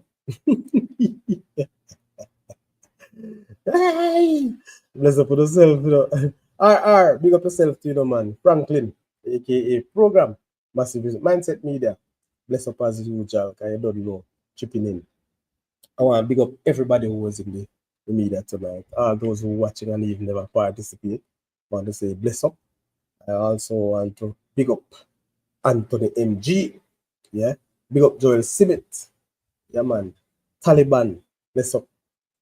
S1: Hey! Bless up for yourself, you know. RR, big up yourself too, you know, man. Franklin, aka Program, Massive Mindset Media. Bless up as usual, because you don't know, chipping in. I want to big up everybody who was in the media tonight. All those who watching and even never participate. I want to say bless up. I also want to big up Anthony MG. Yeah. Big up Joel Simmett. Yeah, man. Taliban. Bless up.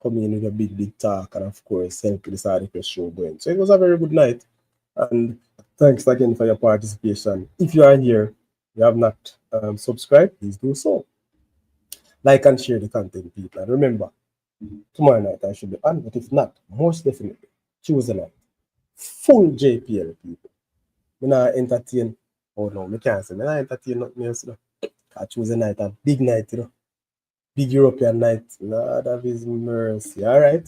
S1: Coming in with a big talk and of course help this article show going. So it was a very good night. And thanks again for your participation. If you are here, you have not subscribed, please do so. Like and share the content, people. And remember, tomorrow night I should be on, but if not, most definitely, Tuesday night, full JPL, people. I'm not entertain. Oh no, I can't say. I'm not entertain nothing else. You know. Tuesday night, a big night, you know. Big European night. Lord of his mercy. All right.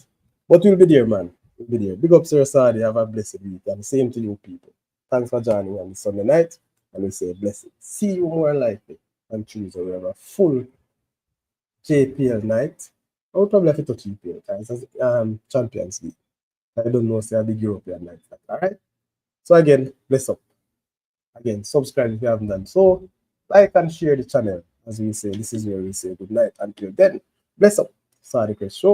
S1: But we'll be there, man. We'll be there. Big up, Sir Sadi. Have a blessed week. And the same to you, people. Thanks for joining on the Sunday night. And we say blessed. See you more likely on Tuesday. We have a full JPL night. I would probably have to touch JPL guys. Champions League. I don't know, say a big European night. All right. So again, bless up. Again, subscribe if you haven't done so. Like and share the channel. As we say, this is where we say good night. Until then, bless up. Sorry, Chris Show.